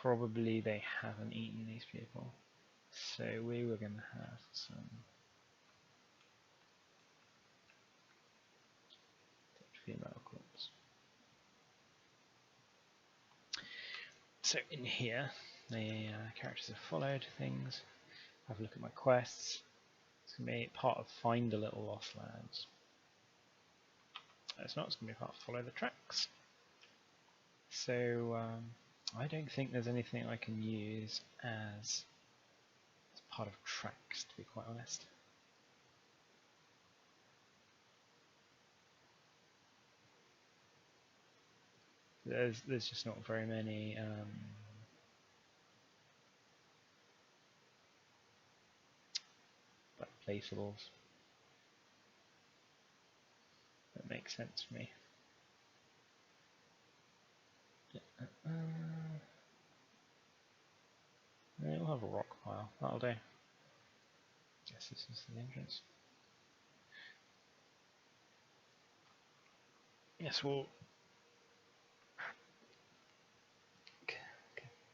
Speaker 1: Probably they haven't eaten these people. So we were going to have some female corpse. So in here, the characters have followed things. Have a look at my quests. It's going to be part of Find a Little Lost Lands. It's not, it's going to be part of Follow the Tracks. So I don't think there's anything I can use as part of tracks, to be quite honest. There's just not very many replaceables. That makes sense for me. We'll have a rock pile, that'll do. Guess this is the entrance. Yes, we'll...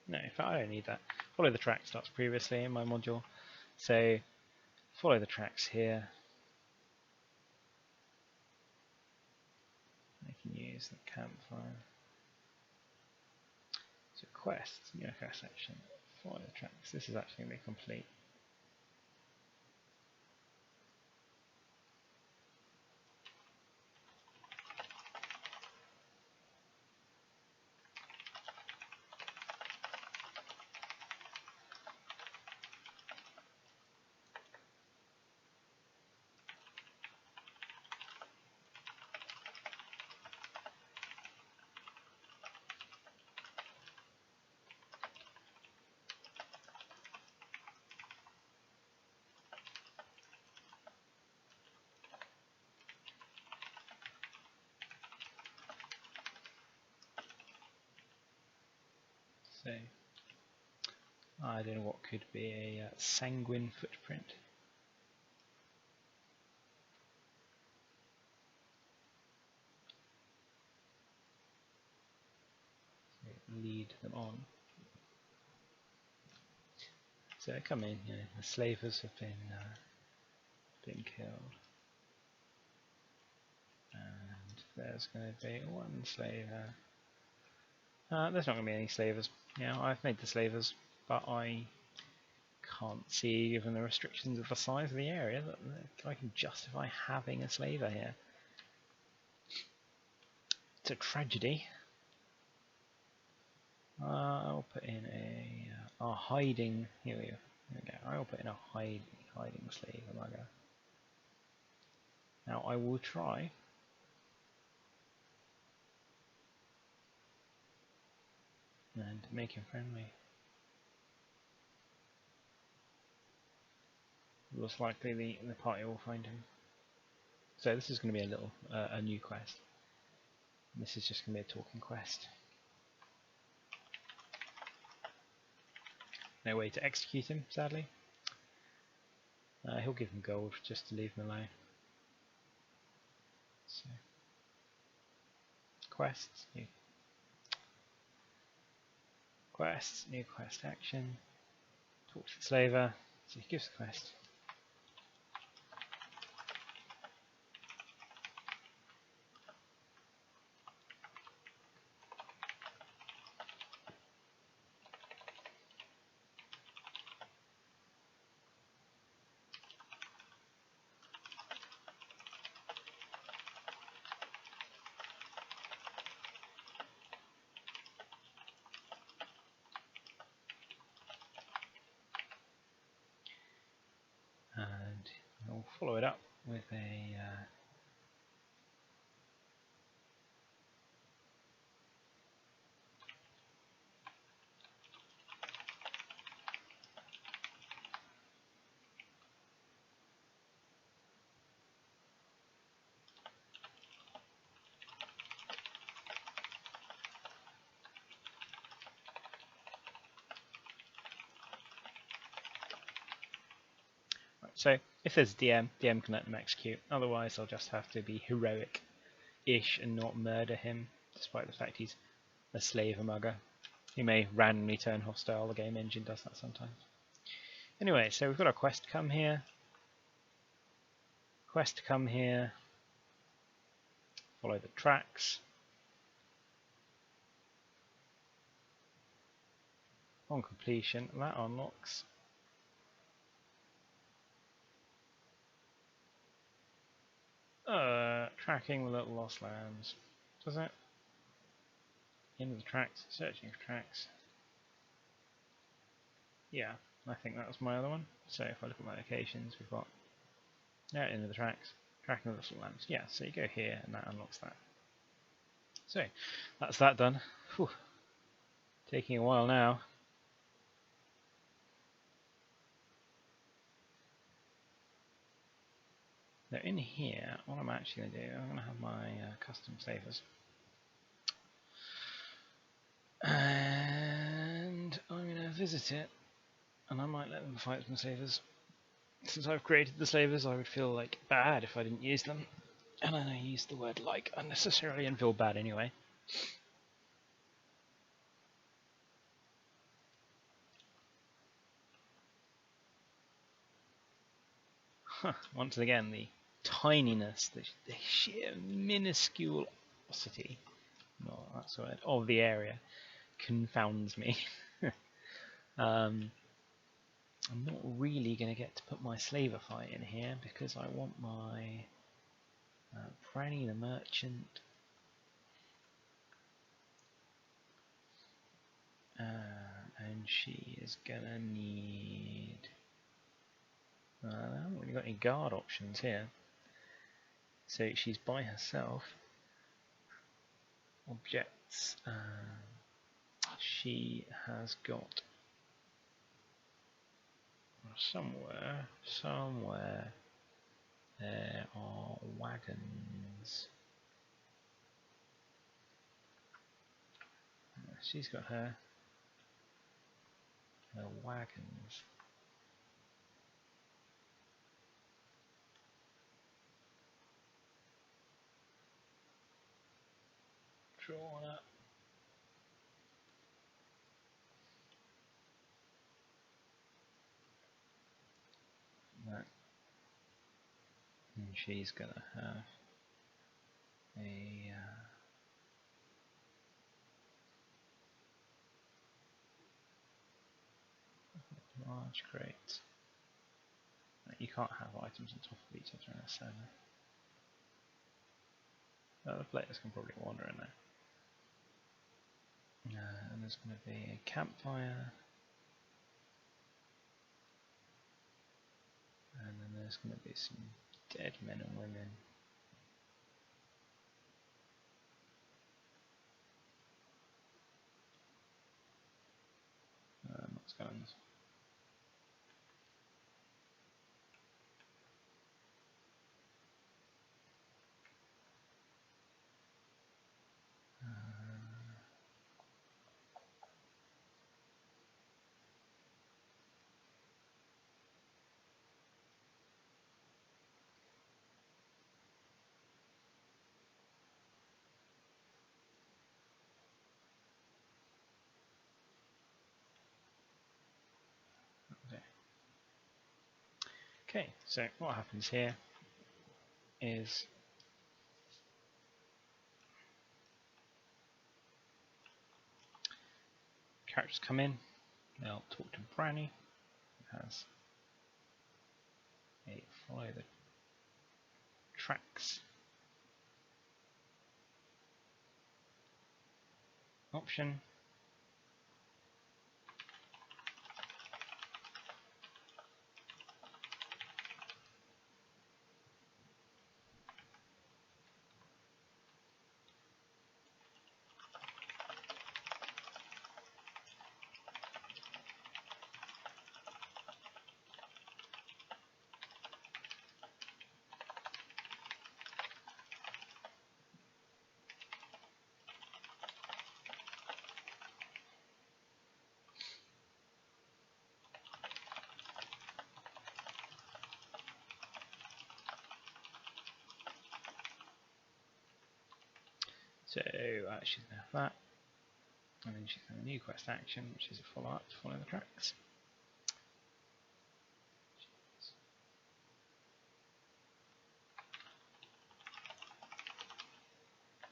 Speaker 1: No, in fact I don't need that. Follow the track starts previously in my module. So, follow the tracks here. I can use the campfire. So quests, new quest section, follow the tracks. This is actually going to be complete. So, I don't know what could be a sanguine footprint. So lead them on. So come in, you know, the slavers have been killed. And there's going to be one slaver. There's not going to be any slavers. Yeah, I've made the slavers, but I can't see, given the restrictions of the size of the area, that I can justify having a slaver here. It's a tragedy. I'll put in a hiding. Here we go. I'll put in a hiding slave amaga. Now I will try. And make him friendly. Most likely the party will find him. So this is going to be a little a new quest. This is just going to be a talking quest. No way to execute him, sadly. He'll give him gold just to leave him alone. So, quests, new quest action. Talk to the slaver. So he gives the quest. And I'll follow it up with a so if there's DM can let them execute, otherwise I'll just have to be heroic-ish and not murder him, despite the fact he's a slave amugger. He may randomly turn hostile, the game engine does that sometimes. Anyway, so we've got our quest to come here. Follow the tracks. On completion, that unlocks tracking the little lost lands. Does it? End of the tracks, searching for tracks. Yeah, I think that was my other one. So if I look at my locations, we've got end of the tracks, tracking the little lands. Yeah, so you go here and that unlocks that. So that's that done. Whew. Taking a while now. So in here, what I'm actually going to do, I'm going to have my custom slavers. And I'm going to visit it, and I might let them fight some slavers. Since I've created the slavers, I would feel like bad if I didn't use them. And I use the word like unnecessarily and feel bad anyway. Once again, the tininess, the sheer minusculosity, no, that's the word, of the area confounds me. I'm not really going to get to put my slaver fight in here because I want my Franny the merchant and she is going to need... I haven't really got any guard options here. So she's by herself. Objects. She has got somewhere there are wagons. She's got her wagons. Drawn up. That. And she's gonna have a large crate. You can't have items on top of each other in a server. The players can probably wander in there. And there's going to be a campfire. And then there's going to be some dead men and women. What's going on? Okay, so what happens here is characters come in, they'll talk to Branny, who has a follow the tracks option. So she's going to have that, and then she's going to have a new quest action, which is a follow-up to follow the tracks.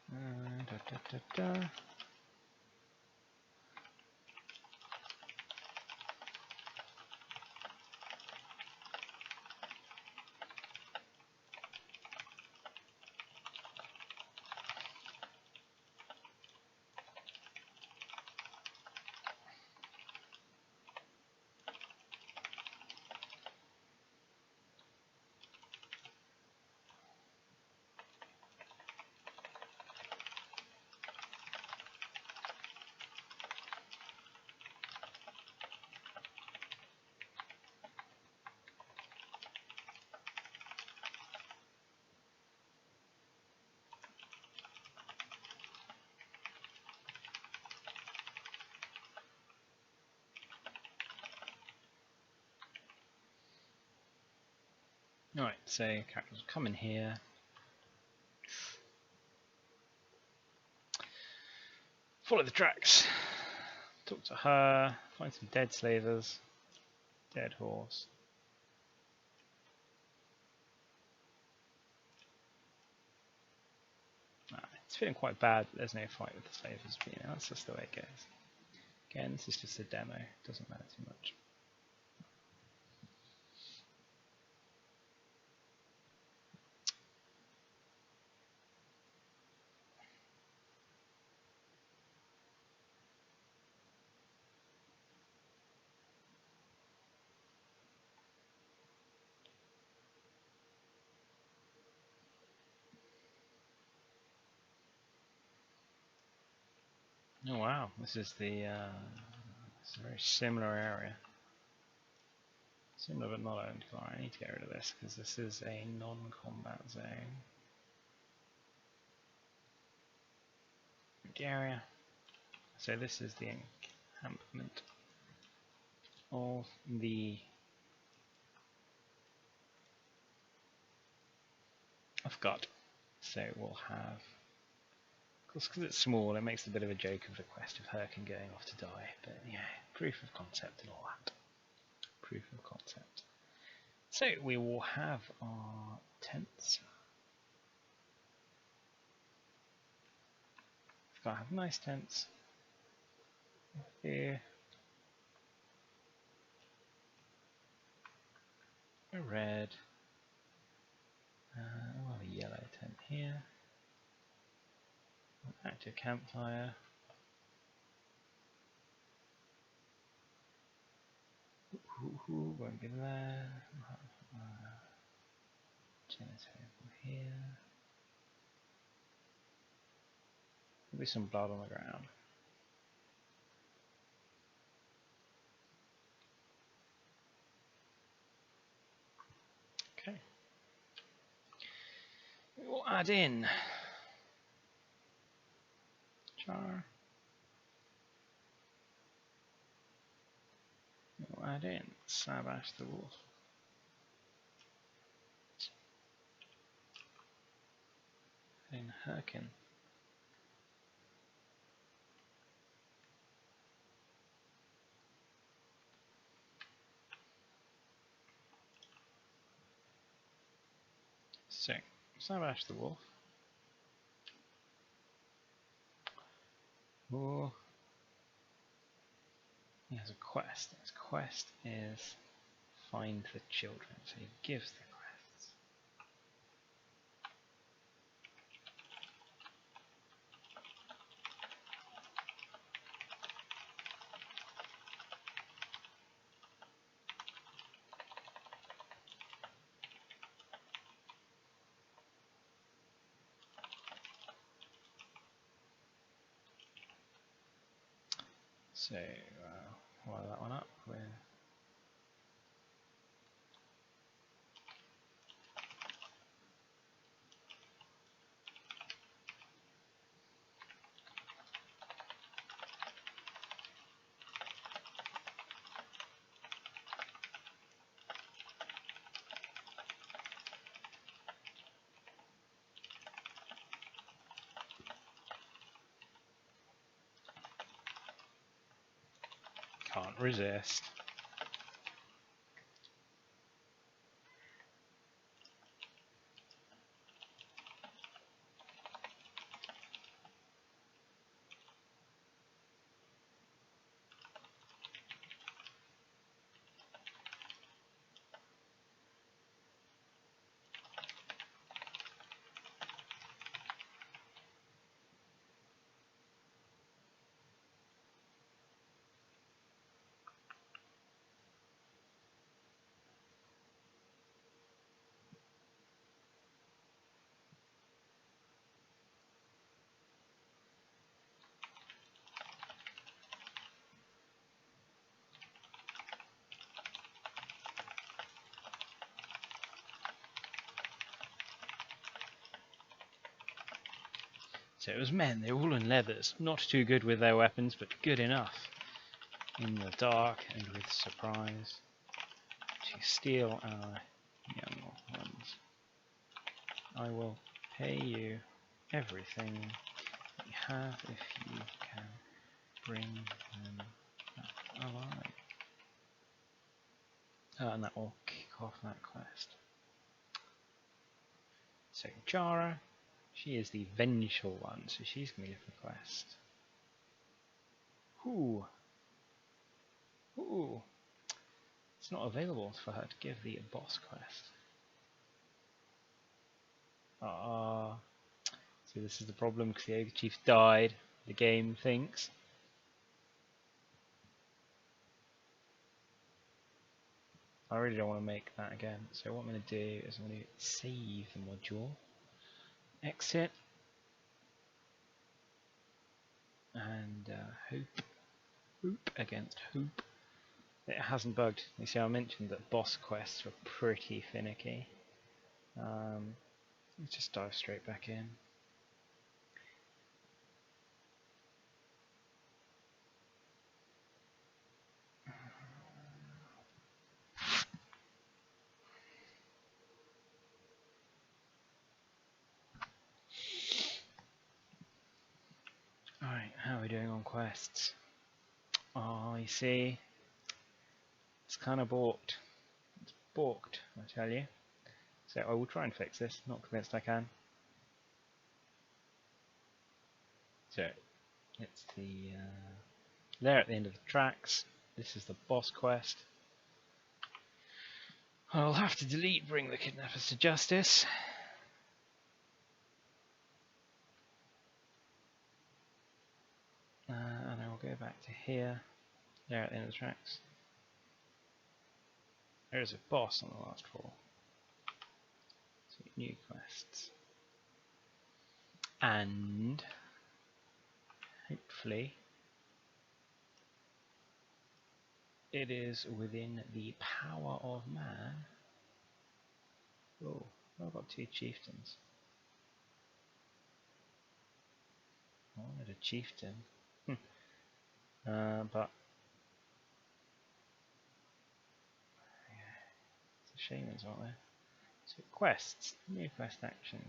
Speaker 1: Da, da, da, da. Alright, so characters will come in here. Follow the tracks. Talk to her. Find some dead slavers. Dead horse. It's feeling quite bad that there's no fight with the slavers, but that's just the way it goes. Again, this is just a demo, doesn't matter too much. Oh wow, this is it's a very similar area. Similar but not identical. I need to get rid of this because this is a non-combat zone. Area. So this is the encampment of the Guard. So we'll have, of course, because it's small, it makes a bit of a joke of the quest of Hyrkin going off to die. But yeah, proof of concept and all that. Proof of concept. So we will have our tents. We've got to have nice tents here. A red. We'll have a yellow tent here. An active campfire. Won't be there. Generator here. There'll be some blood on the ground. Okay. We will add in char. We will add in Sabash the wolf. In Hyrkin. So, Sabash the wolf. Oh, he has a quest. His quest is find the children. So he gives the quests. So, wire that one up with can't resist. So it was men, they were all in leathers, not too good with their weapons, but good enough in the dark and with surprise to steal our young one. I will pay you everything that you have if you can bring them back alive. And that will kick off that quest. So Jara, she is the vengeful one, so she's going to give the quest. Ooh. Ooh. It's not available for her to give the boss quest. So this is the problem because the Ogre Chief died, the game thinks. I really don't want to make that again, so what I'm going to do is I'm going to save the module, exit, and hope against hope. It hasn't bugged. You see, I mentioned that boss quests were pretty finicky. Let's just dive straight back in. Alright, how are we doing on quests? Oh, you see, it's kind of balked. It's balked, I tell you. So I will try and fix this, not convinced I can. So, it's the there at the end of the tracks. This is the boss quest. I'll have to delete Bring the Kidnappers to Justice. And I will go back to here, there at the end of the tracks. There is a boss on the last floor. So new quests. And hopefully it is within the power of man. Oh, I've got 2 chieftains. I wanted a chieftain. But yeah, it's a shame it's not there. So quests, new quest action.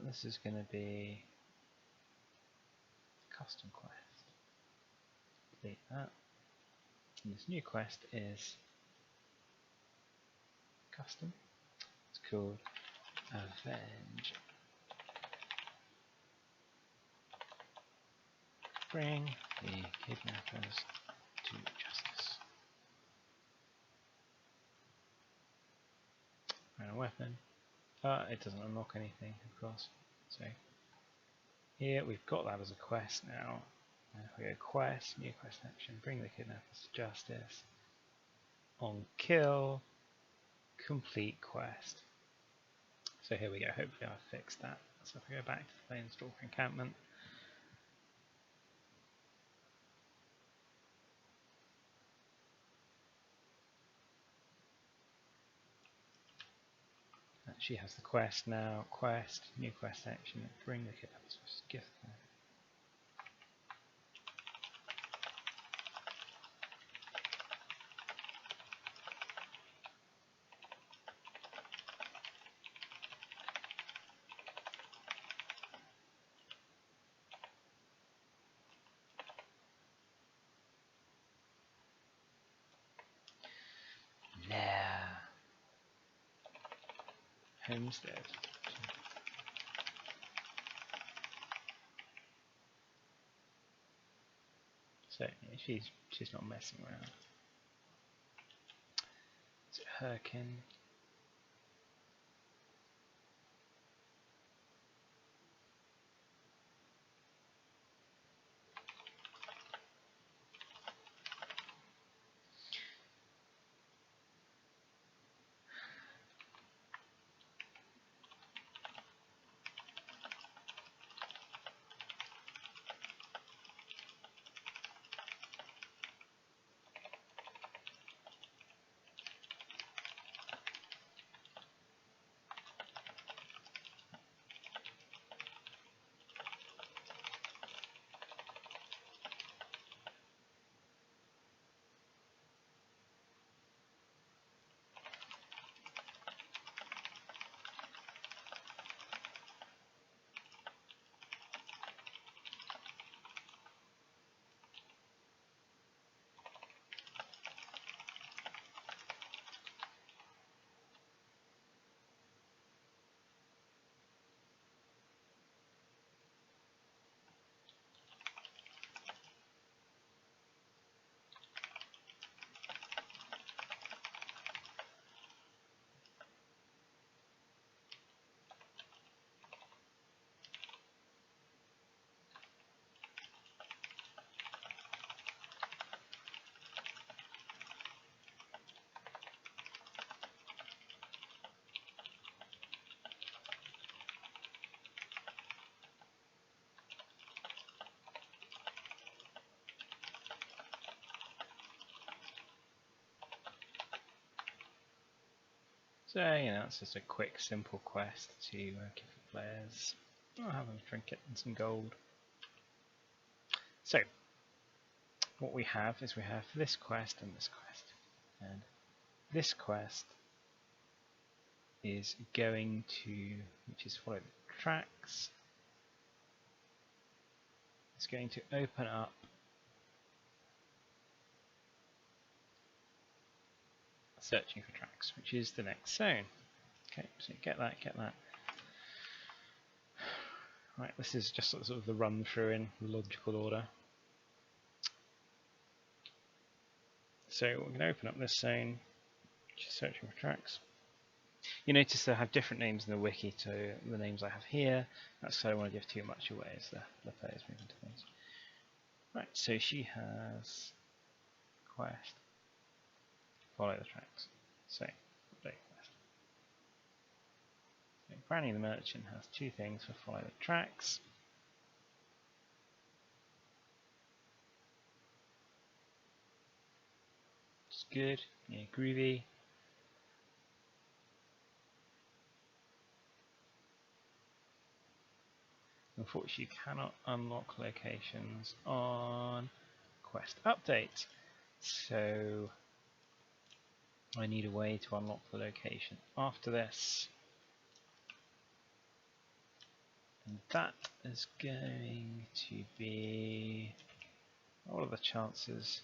Speaker 1: This is going to be custom quest. Delete that. And this new quest is custom. It's called Avenge. Bring the kidnappers to justice. And a weapon. It doesn't unlock anything, of course. So here we've got that as a quest now. And if we go quest, new quest action, bring the kidnappers to justice. On kill, complete quest. So here we go. Hopefully I've fixed that. So if we go back to the Planestalker encampment. She has the quest now. Quest, new quest action, bring the kidnappers to gift them. Homestead. So yeah, she's not messing around. Is it Herkin? So, it's just a quick, simple quest to give the players, have a trinket and some gold. So, what we have is we have this quest and this quest. And this quest is going to, which is follow the tracks. It's going to open up searching for tracks, which is the next zone. Okay, so get that. Right, this is just sort of the run through in logical order. So we're going to open up this zone, which is searching for tracks. You notice they have different names in the wiki to the names I have here. That's because I don't want to give too much away as the players move into things. Right, so she has quest, follow the tracks. So, update quest. So Granny the Merchant has two things for follow the tracks. It's good, yeah, groovy. Unfortunately, you cannot unlock locations on quest update. So I need a way to unlock the location after this. And that is going to be, what are the chances?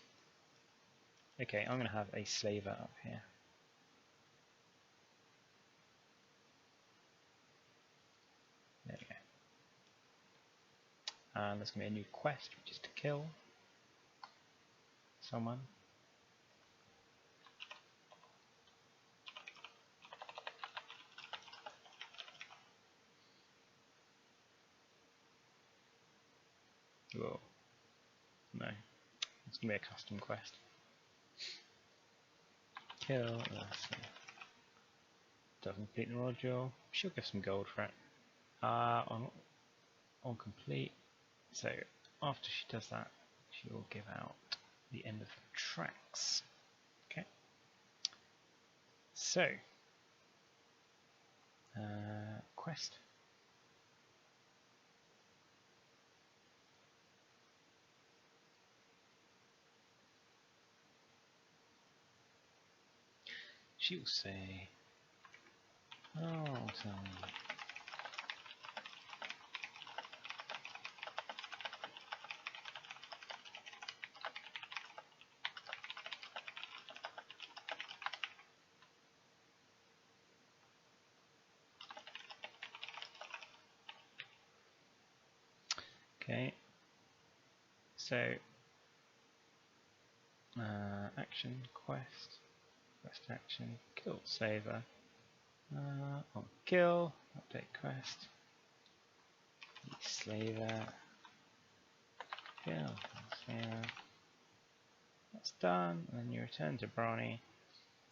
Speaker 1: Okay, I'm going to have a slaver up here. There we go. And there's going to be a new quest, which is to kill someone. Whoa. No. It's going to be a custom quest. Kill. Doesn't complete the module. She'll give some gold for it. On complete. So after she does that, she will give out the end of the tracks. Okay. So quest. She will say, "Oh, tell me." Okay, so action, quest action, kill saver, on kill, update quest, slaver, kill saver. That's done, and then you return to Bronny,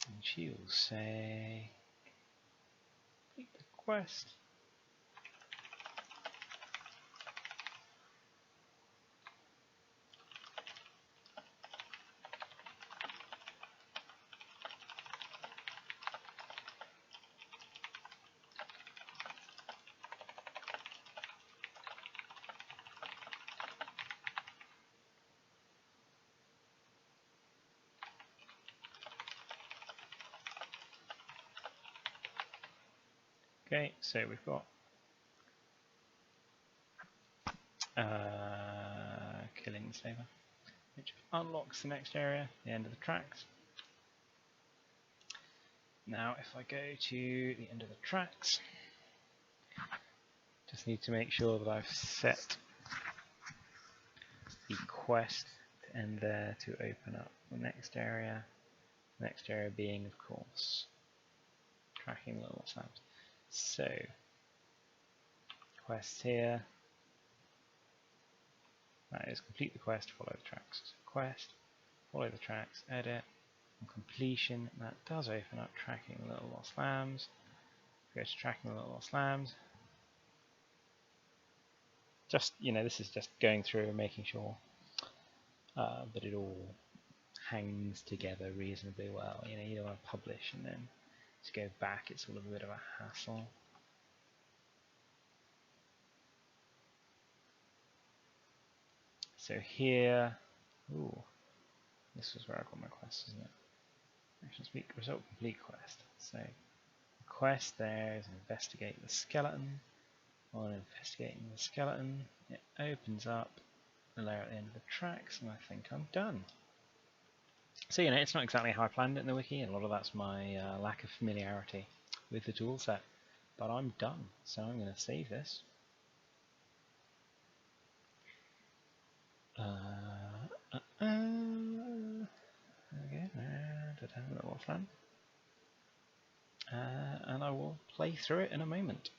Speaker 1: and she will say, complete the quest. Okay, so we've got killing the slaver, which unlocks the next area, the end of the tracks. Now if I go to the end of the tracks, just need to make sure that I've set the quest to end there to open up the next area being, of course, tracking little slabs. So quest here, that is complete the quest, follow the tracks. So quest, follow the tracks, edit, on completion, that does open up tracking little lost lambs. Go to tracking little lost lambs. Just, this is just going through and making sure that it all hangs together reasonably well. You don't want to publish and then To go back, it's sort of a bit of a hassle. So here, ooh, this was where I got my quest, isn't it? Action speak, result complete quest. So the quest there is investigate the skeleton. On investigating the skeleton, it opens up the layer at the end of the tracks, and I think I'm done. So it's not exactly how I planned it in the wiki, and a lot of that's my lack of familiarity with the toolset. But I'm done, so I'm going to save this. Okay, level fun. And I will play through it in a moment.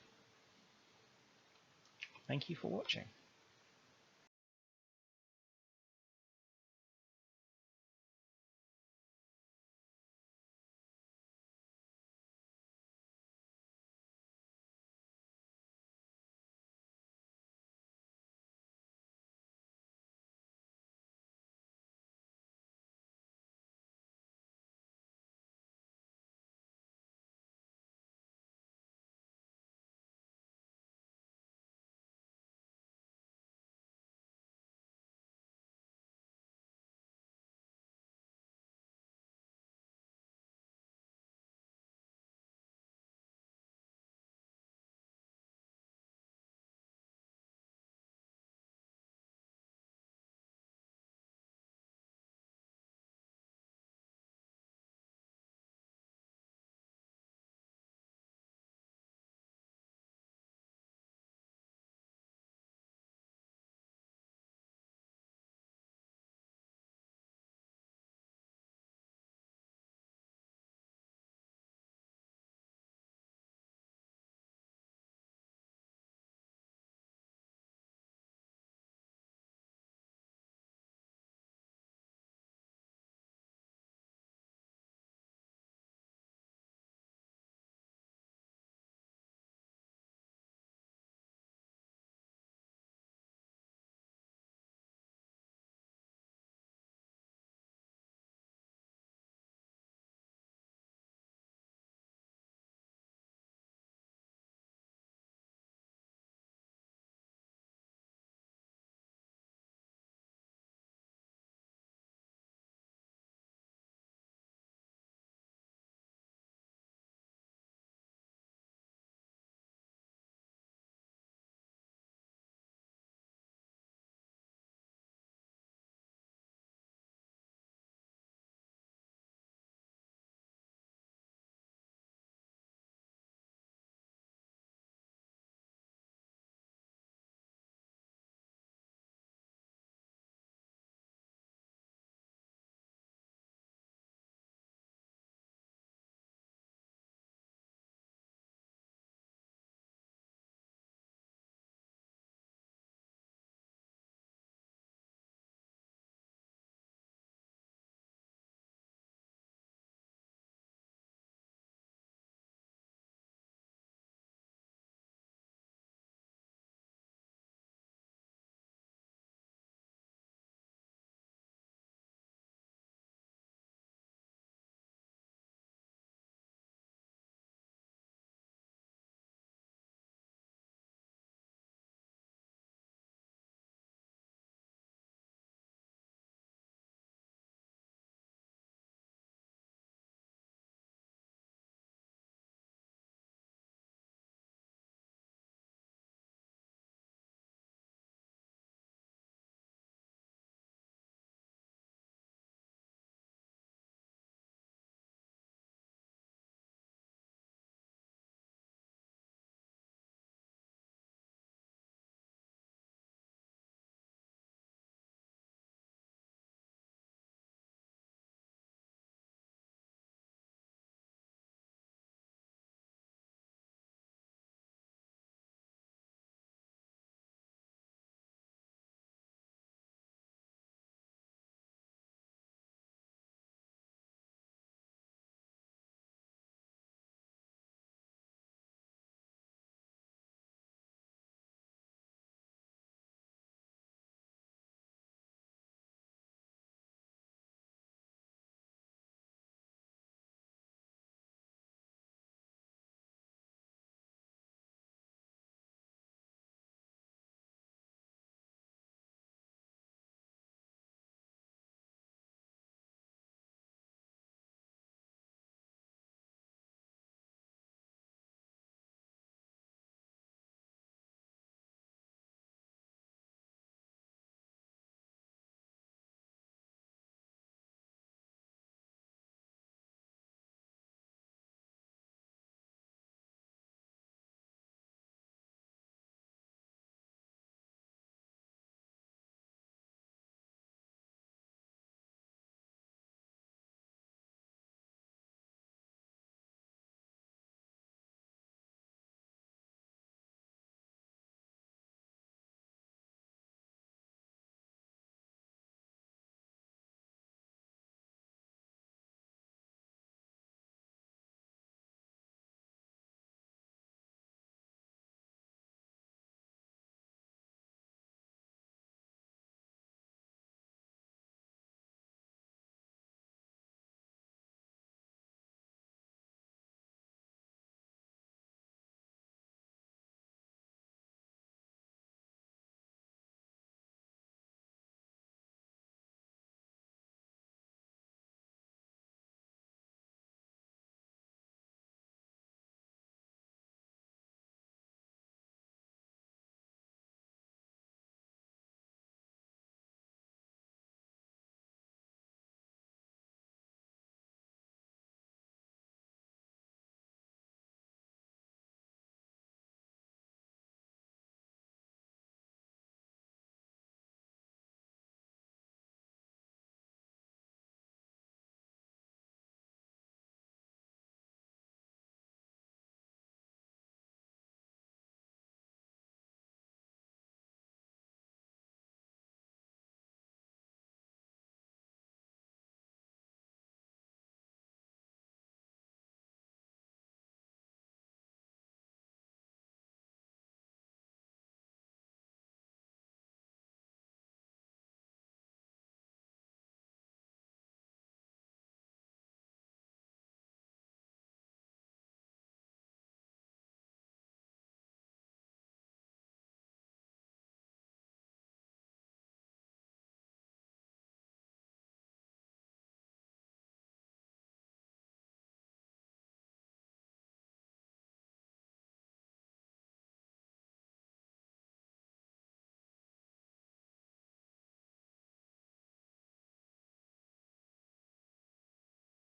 Speaker 1: Thank you for watching.